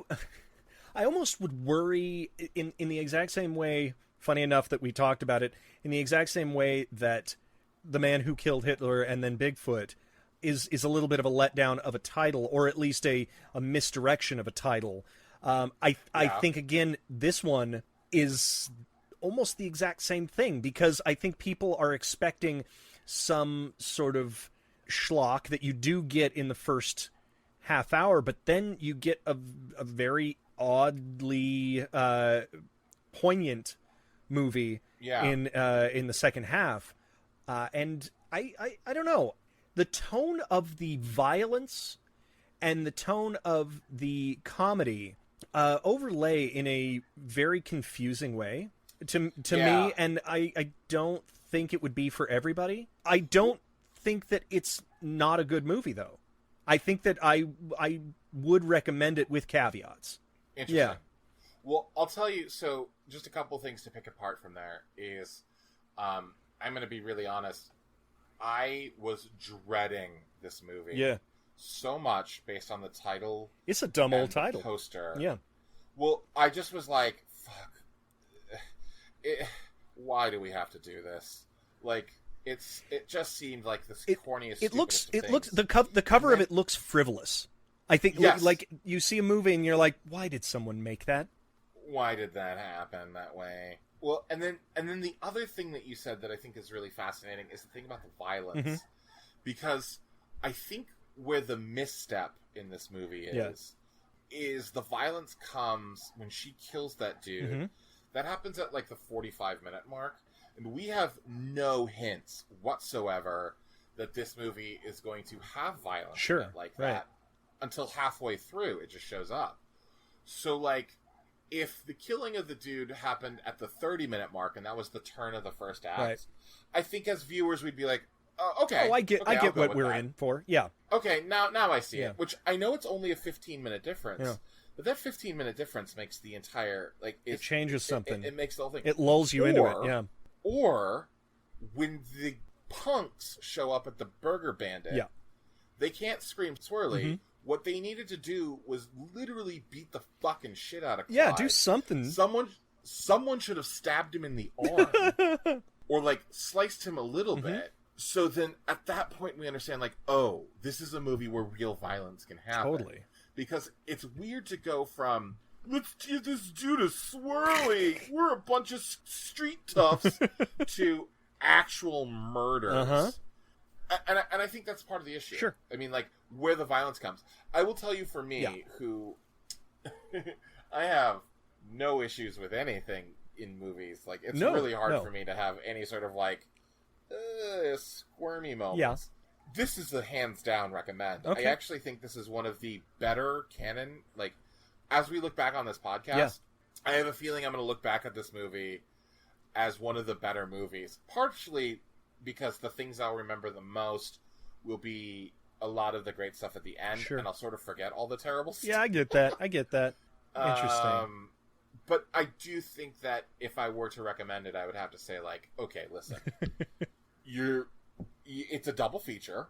almost would worry in the exact same way. Funny enough that we talked about it in the exact same way that The Man Who Killed Hitler and then Bigfoot is a little bit of a letdown of a title, or at least a misdirection of a title. I think again this one is almost the exact same thing, because I think people are expecting some sort of schlock that you do get in the first half hour, but then you get a very oddly poignant movie in the second half, and I don't know, the tone of the violence and the tone of the comedy overlay in a very confusing way to me, and I don't think it would be for everybody. I don't think that it's not a good movie, though. I think that I would recommend it with caveats. Interesting. Yeah. Well, I'll tell you, so just a couple things to pick apart from there is, I'm going to be really honest, I was dreading this movie. Yeah. So much based on the title. It's a dumb old title. Poster. Yeah. Well, I just was like, fuck. Why do we have to do this? Like, it just seemed like the corniest. It looks the cover of it looks frivolous. I think, yes. like, you see a movie and you're like, why did someone make that? Why did that happen that way? Well, and then the other thing that you said that I think is really fascinating is the thing about the violence. Mm-hmm. Because I think where the misstep in this movie is the violence comes when she kills that dude. Mm-hmm. That happens at like the 45-minute mark. And we have no hints whatsoever that this movie is going to have violence like that until halfway through. It just shows up. So, like, if the killing of the dude happened at the 30-minute mark and that was the turn of the first act, I think as viewers we'd be like, oh, okay. Oh, I get what we're in for. Yeah. Okay, now I see it. Which I know it's only a 15-minute difference. Yeah. But that 15-minute difference makes the entire, like... It changes something. It makes the whole thing. It lulls you into it, yeah. Or, when the punks show up at the Burger Bandit, they can't scream swirly. Mm-hmm. What they needed to do was literally beat the fucking shit out of Clyde. Yeah, do something. Someone should have stabbed him in the arm. Or, like, sliced him a little bit. So then, at that point, we understand, like, oh, this is a movie where real violence can happen. Totally. Because it's weird to go from, let's give this dude a swirly, we're a bunch of street toughs, to actual murders. Uh-huh. And I think that's part of the issue. Sure. I mean, like, where the violence comes. I will tell you, for me, who... I have no issues with anything in movies. Like, it's really hard for me to have any sort of, like, squirmy moments. Yeah. This is a hands-down recommend. Okay. I actually think this is one of the better canon... Like, as we look back on this podcast, I have a feeling I'm going to look back at this movie as one of the better movies. Partially because the things I'll remember the most will be a lot of the great stuff at the end, and I'll sort of forget all the terrible stuff. Yeah, I get that. Interesting. But I do think that if I were to recommend it, I would have to say, like, okay, listen. It's a double feature.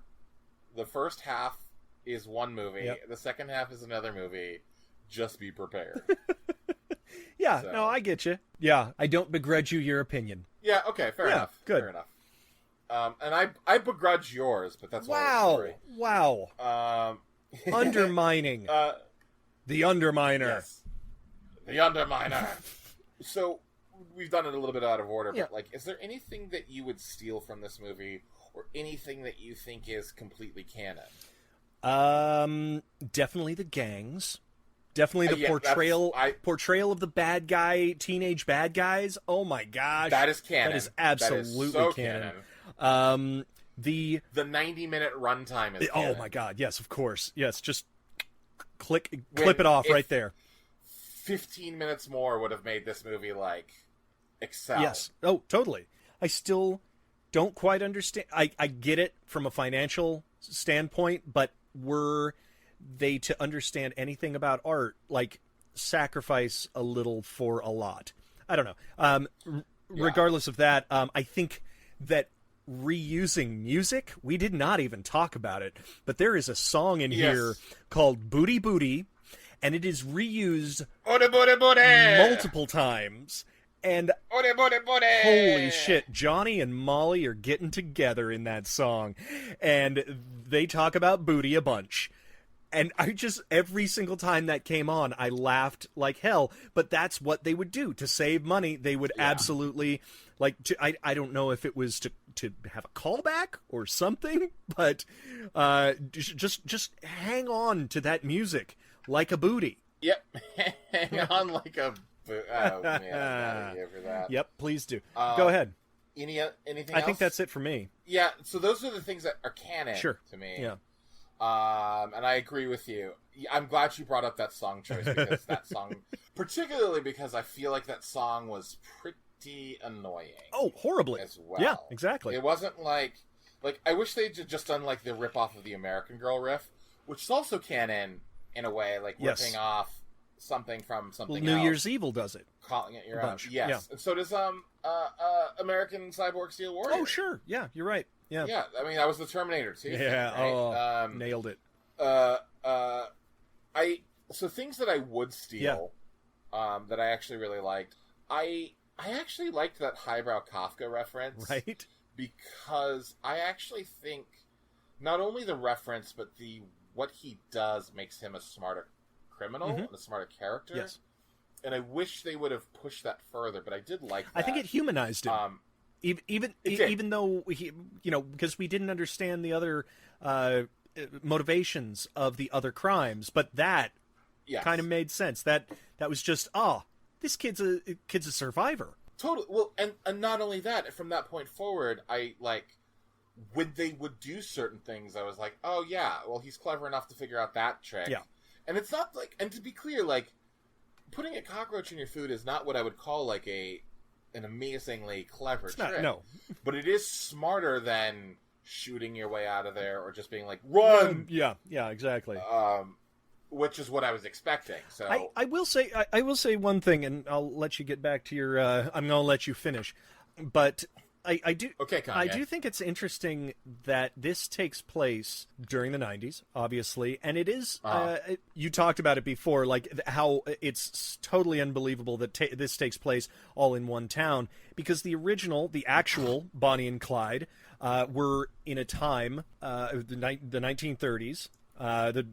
The first half is one movie. Yep. The second half is another movie. Just be prepared. No, I get you. Yeah, I don't begrudge you your opinion. Yeah, okay, fair enough. Good. Fair enough. And I begrudge yours, but that's Wow. Undermining. The Underminer. Yes. The Underminer. So, we've done it a little bit out of order, but, like, is there anything that you would steal from this movie, or anything that you think is completely canon? Definitely the gangs. Definitely the portrayal of the bad guy, teenage bad guys. Oh my gosh. That is canon. That is absolutely so canon. The 90-minute runtime is canon. Oh my god, yes, of course. Yes, just clip it off right there. 15 minutes more would have made this movie, like, excel. Yes. Oh, totally. I still don't quite understand. I get it from a financial standpoint, but were they to understand anything about art, like, sacrifice a little for a lot? I don't know. Regardless of that, I think that reusing music, we did not even talk about it, but there is a song in here called Booty Booty, and it is reused multiple times. And holy shit, Johnny and Molly are getting together in that song, and they talk about booty a bunch. And I just, every single time that came on, I laughed like hell. But that's what they would do. To save money, they would absolutely, like, I don't know if it was to have a callback or something, but just hang on to that music like a booty. Yep, hang on like a booty. Oh, man, I'm out of here for that. Yep, please do. Go ahead. Anything else? I think that's it for me. Yeah, so those are the things that are canon to me. Yeah. And I agree with you. I'm glad you brought up that song choice, because that song, particularly because I feel like that song was pretty annoying. Oh, horribly. As well. Yeah, exactly. It wasn't like I wish they'd just done like the rip off of the American Girl riff, which is also canon in a way, like ripping off something from something New else. Year's Evil does it. Calling it your A own. bunch. Yes. Yeah. And so does American Cyborg Steel Warrior. Oh, sure. Yeah, you're right. Yeah. Yeah, I mean, that was the Terminator, too. Yeah, right? Nailed it. So things that I would steal, that I actually really liked, I actually liked that highbrow Kafka reference. Right. Because I actually think not only the reference, but what he does makes him a smarter criminal and a smarter character. Yes. And I wish they would have pushed that further, but I did like that. I think it humanized him. Even though he, because we didn't understand the other motivations of the other crimes, but that kind of made sense. That was just, this kid's a survivor. Totally. Well, and not only that, from that point forward, I when they would do certain things, I was like, oh yeah, well, he's clever enough to figure out that trick. Yeah. And it's not and to be clear, putting a cockroach in your food is not what I would call an amazingly clever trick. No. But it is smarter than shooting your way out of there or just being like, run! Yeah, exactly. Which is what I was expecting. So I will say one thing, and I'll let you get back to your. I'm going to let you finish, but I do. Okay, Kanye. I do think it's interesting that this takes place during the 90s, obviously, and it is. You talked about it before, how it's totally unbelievable that this takes place all in one town, because the actual Bonnie and Clyde, were in a time, the 1930s.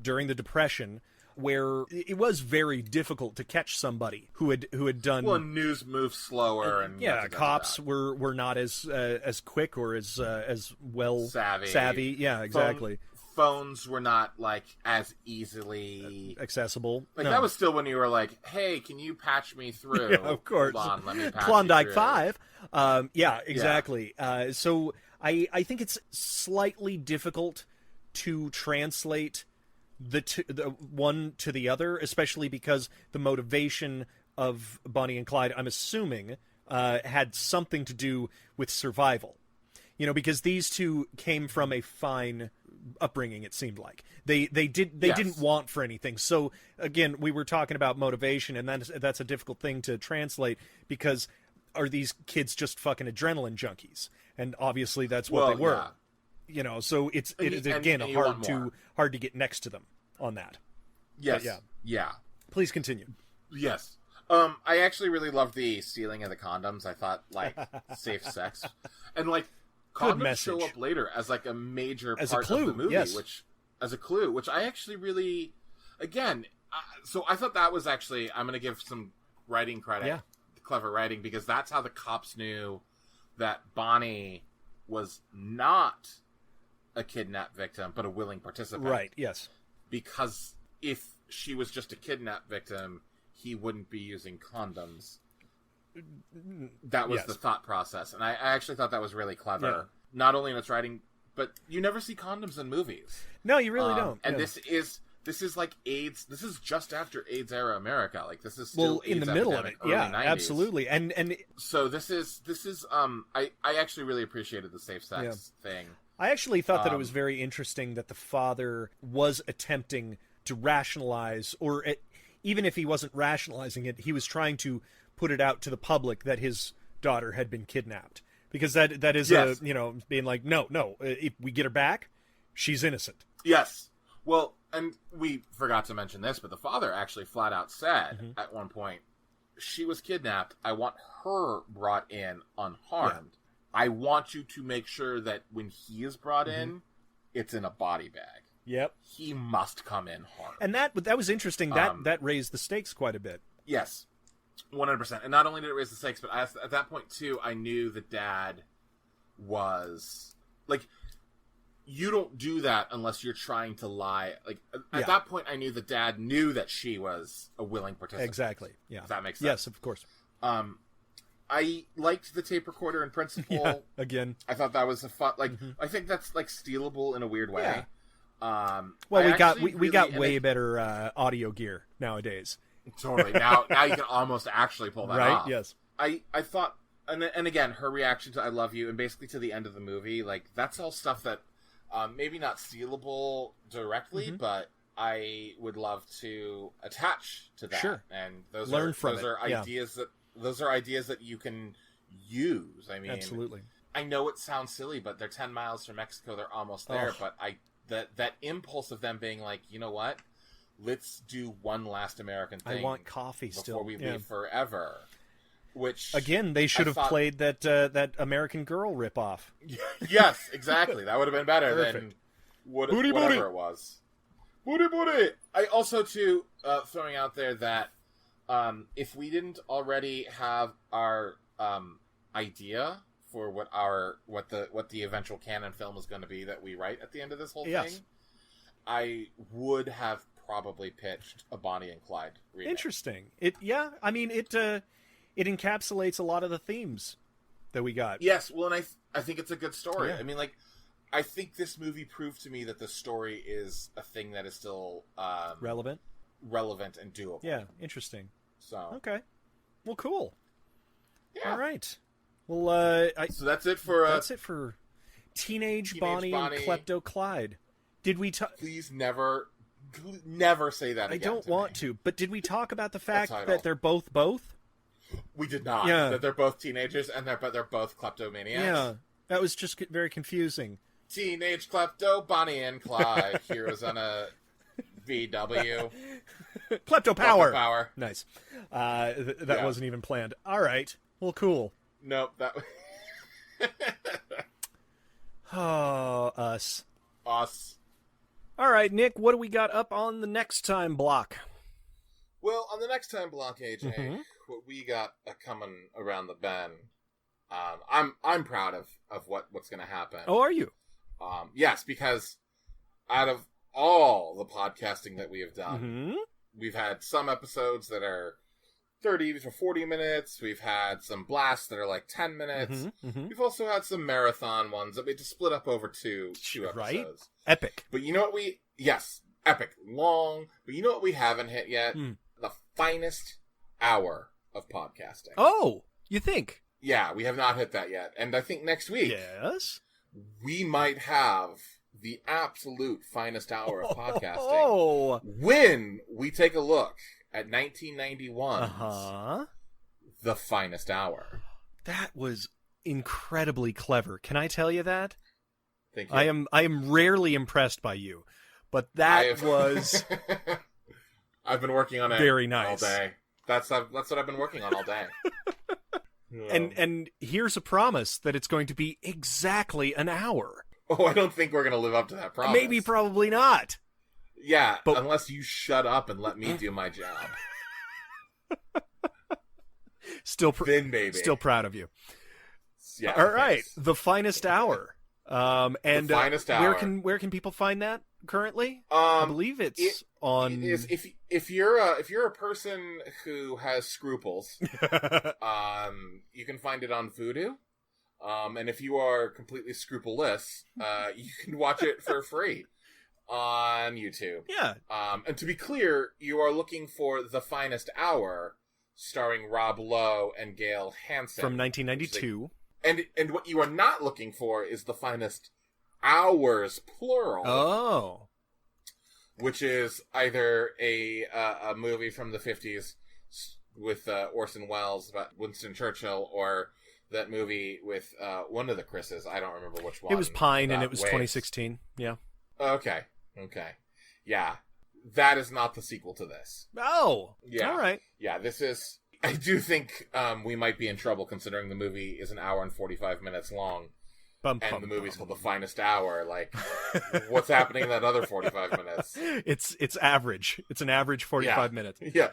During the Depression, where it was very difficult to catch somebody who had done. Well, news moves slower, and cops were not as quick or as well savvy. Yeah, exactly. Phones were not as easily accessible. That was still when you were like, "Hey, can you patch me through?" Yeah, of course. Hold on, let me patch Klondike you through. 5. Yeah, exactly. So I think it's slightly difficult to translate the one to the other, especially because the motivation of Bonnie and Clyde, I'm assuming, had something to do with survival. Because these two came from a fine upbringing. It seemed like they didn't want for anything. So again, we were talking about motivation, and that's a difficult thing to translate, because are these kids just fucking adrenaline junkies? And obviously that's what they were. Yeah. So it's again hard to get next to them on that. Yes. But yeah. Please continue. Yes. I actually really loved the stealing of the condoms. I thought safe sex, and condoms show up later as a major part of the movie, which as a clue, which I actually really, again, so I thought that was actually, I'm going to give some writing credit, clever writing, because that's how the cops knew that Bonnie was not a kidnapped victim, but a willing participant. Right, yes. Because if she was just a kidnapped victim, he wouldn't be using condoms. That was the thought process. And I actually thought that was really clever. Yeah. Not only in its writing, but you never see condoms in movies. No, you really don't. And this is like AIDS. This is just after AIDS era America. This is still in AIDS the middle of it. Yeah, 90s. absolutely. And so this is I actually really appreciated the safe sex thing. I actually thought that it was very interesting that the father was attempting to rationalize, or even if he wasn't rationalizing it, he was trying to put it out to the public that his daughter had been kidnapped. Because that is being like, no, if we get her back, she's innocent. Yes. Well, and we forgot to mention this, but the father actually flat out said at one point, she was kidnapped. I want her brought in unharmed. Yeah. I want you to make sure that when he is brought in, it's in a body bag. Yep. He must come in harmed. And that was interesting. That raised the stakes quite a bit. Yes. 100%. And not only did it raise the stakes, but at that point, too, I knew the dad was... you don't do that unless you're trying to lie. At that point, I knew the dad knew that she was a willing participant. Exactly. Yeah. If that makes sense. Yes, of course. I liked the tape recorder in principle. Yeah, again. I thought that was a fun... I think that's, stealable in a weird way. Yeah. Well, we got way better audio gear nowadays. Totally. Now you can almost actually pull that off. Right, yes. I thought... And again, her reaction to I love you, and basically to the end of the movie, that's all stuff that maybe not stealable directly, but I would love to attach to that. Sure. And those are ideas that you can use. I mean, absolutely. I know it sounds silly, but they're 10 miles from Mexico. They're almost there. Oh. But that impulse of them being like, you know what? Let's do one last American thing. I want coffee before still. we leave forever. Which again, they should have played that American Girl ripoff. Yes, exactly. That would have been better than booty, whatever booty. it was. Booty booty. I also too throwing out there that if we didn't already have our idea for what the eventual canon film is going to be that we write at the end of this whole thing, I would have probably pitched a Bonnie and Clyde remake. Interesting. It encapsulates a lot of the themes that we got. Yes, well, and I think it's a good story. Yeah. I mean, like, I think this movie proved to me that the story is a thing that is still relevant and doable. Yeah, interesting. So okay, well, cool. Yeah. All right. Well, so that's it for Teenage Bonnie and Klepto Clyde. Did we talk? Please never say that again. I don't want to. But did we talk about the fact title. that they're both? We did not. Yeah. That they're both teenagers and they're both kleptomaniacs. Yeah, that was just very confusing. Teenage klepto, Bonnie and Clyde, heroes on a VW. Klepto power. Klepto power. Nice. That wasn't even planned. All right. Well, cool. Nope. That. Oh, us. All right, Nick. What do we got up on the next time block? Well, on the next time block, AJ, what we got coming around the bend. I'm proud of what's going to happen. Oh, are you? Yes, because out of all the podcasting that we have done, we've had some episodes that are 30 to 40 minutes. We've had some blasts that are like 10 minutes. We've also had some marathon ones that we had to split up over two episodes. Right? Epic. But you know what epic, long. But you know what we haven't hit yet? The finest hour of podcasting. Oh, you think? Yeah, we have not hit that yet. And I think next week, yes, we might have the absolute finest hour of podcasting when we take a look at 1991's The Finest Hour. That was incredibly clever. Can I tell you that? Thank you. I am rarely impressed by you, but that was I've been working on it very nice all day. That's what I've been working on all day. And here's a promise that it's going to be exactly an hour. Oh, I don't think we're going to live up to that promise. Maybe, probably not. Yeah, but unless you shut up and let me do my job. Still proud of you. Yeah. All right, The Finest Hour. And The Finest Hour. Where can people find that currently? I believe it's on. It is, if you're a person who has scruples, you can find it on Vudu. And if you are completely scrupulous, you can watch it for free on YouTube. Yeah. And to be clear, you are looking for The Finest Hour, starring Rob Lowe and Gail Hansen from 1992. And what you are not looking for is The Finest Hours, plural. Oh. Which is either a movie from the 50s with Orson Welles about Winston Churchill, or that movie with one of the Chris's. I don't remember which one. It was Pine, and it was Waves. 2016. Yeah. Okay. Yeah. That is not the sequel to this. Oh. Yeah. All right. Yeah, this is... I do think we might be in trouble, considering the movie is an hour and 45 minutes long. The movie's called The Finest Hour. Like, what's happening in that other 45 minutes? It's average. It's an average 45 minutes. Yeah.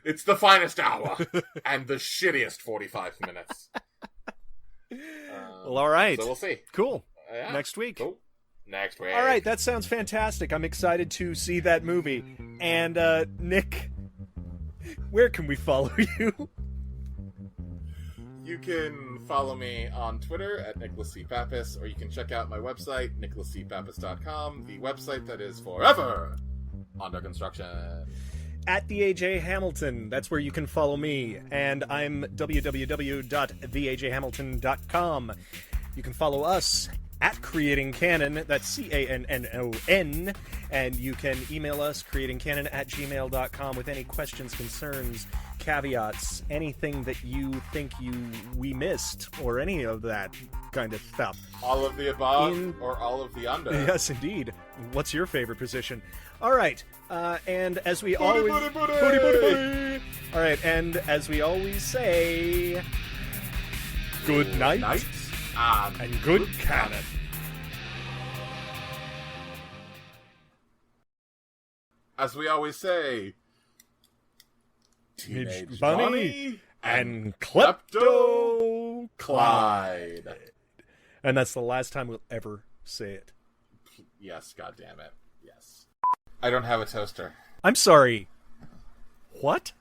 It's The Finest Hour and the shittiest 45 minutes. Well, all right. So we'll see. Cool. Yeah. Next week. Cool. Next week. All right, that sounds fantastic. I'm excited to see that movie. And, Nick, where can we follow you? You can follow me on Twitter at Nicholas C. Pappas, or you can check out my website, nicholascpappas.com, the website that is forever under construction. At the AJ Hamilton, that's where you can follow me, and I'm www.theajhamilton.com. You can follow us at Creating Canon. That's CANNON. And you can email us, creatingcanon@gmail.com, with any questions, concerns, caveats, anything that you think we missed, or any of that kind of stuff. All of the above or all of the under. Yes, indeed. What's your favorite position? All right. And as we Booty, always... booty, booty. Booty. All right. And as we always say... Good night. And good canon. As we always say... Teenage Bonnie and Klepto Clyde. And that's the last time we'll ever say it. Yes, goddammit. Yes. I don't have a toaster. I'm sorry. What?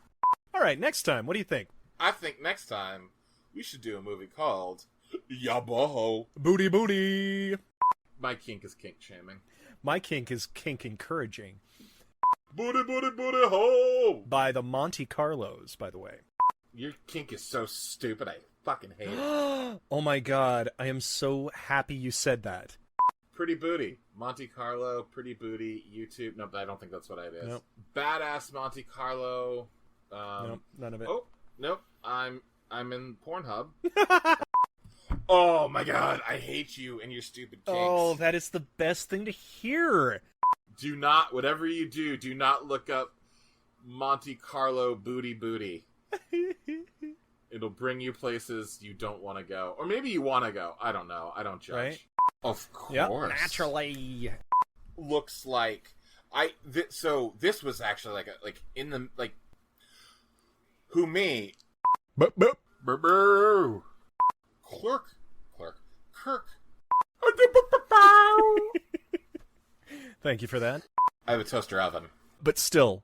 All right, next time. What do you think? I think next time we should do a movie called Yaboho. Booty booty. My kink is kink shaming. My kink is kink encouraging. Booty booty booty ho! By the Monte Carlos, by the way. Your kink is so stupid, I fucking hate it. Oh my god, I am so happy you said that. Pretty Booty. Monte Carlo, Pretty Booty, YouTube. Nope, I don't think that's what it is. Nope. Badass Monte Carlo. Nope, none of it. Oh, nope. I'm in Pornhub. Oh my god, I hate you and your stupid kinks. Oh, that is the best thing to hear. Do not, whatever you do not look up Monte Carlo Booty Booty. It'll bring you places you don't want to go. Or maybe you want to go. I don't know. I don't judge. Right? Of course. Yep, naturally. Looks like... So, this was actually in the... Who me? Bup, bup. Kirk. Thank you for that. I have a toaster oven. But still,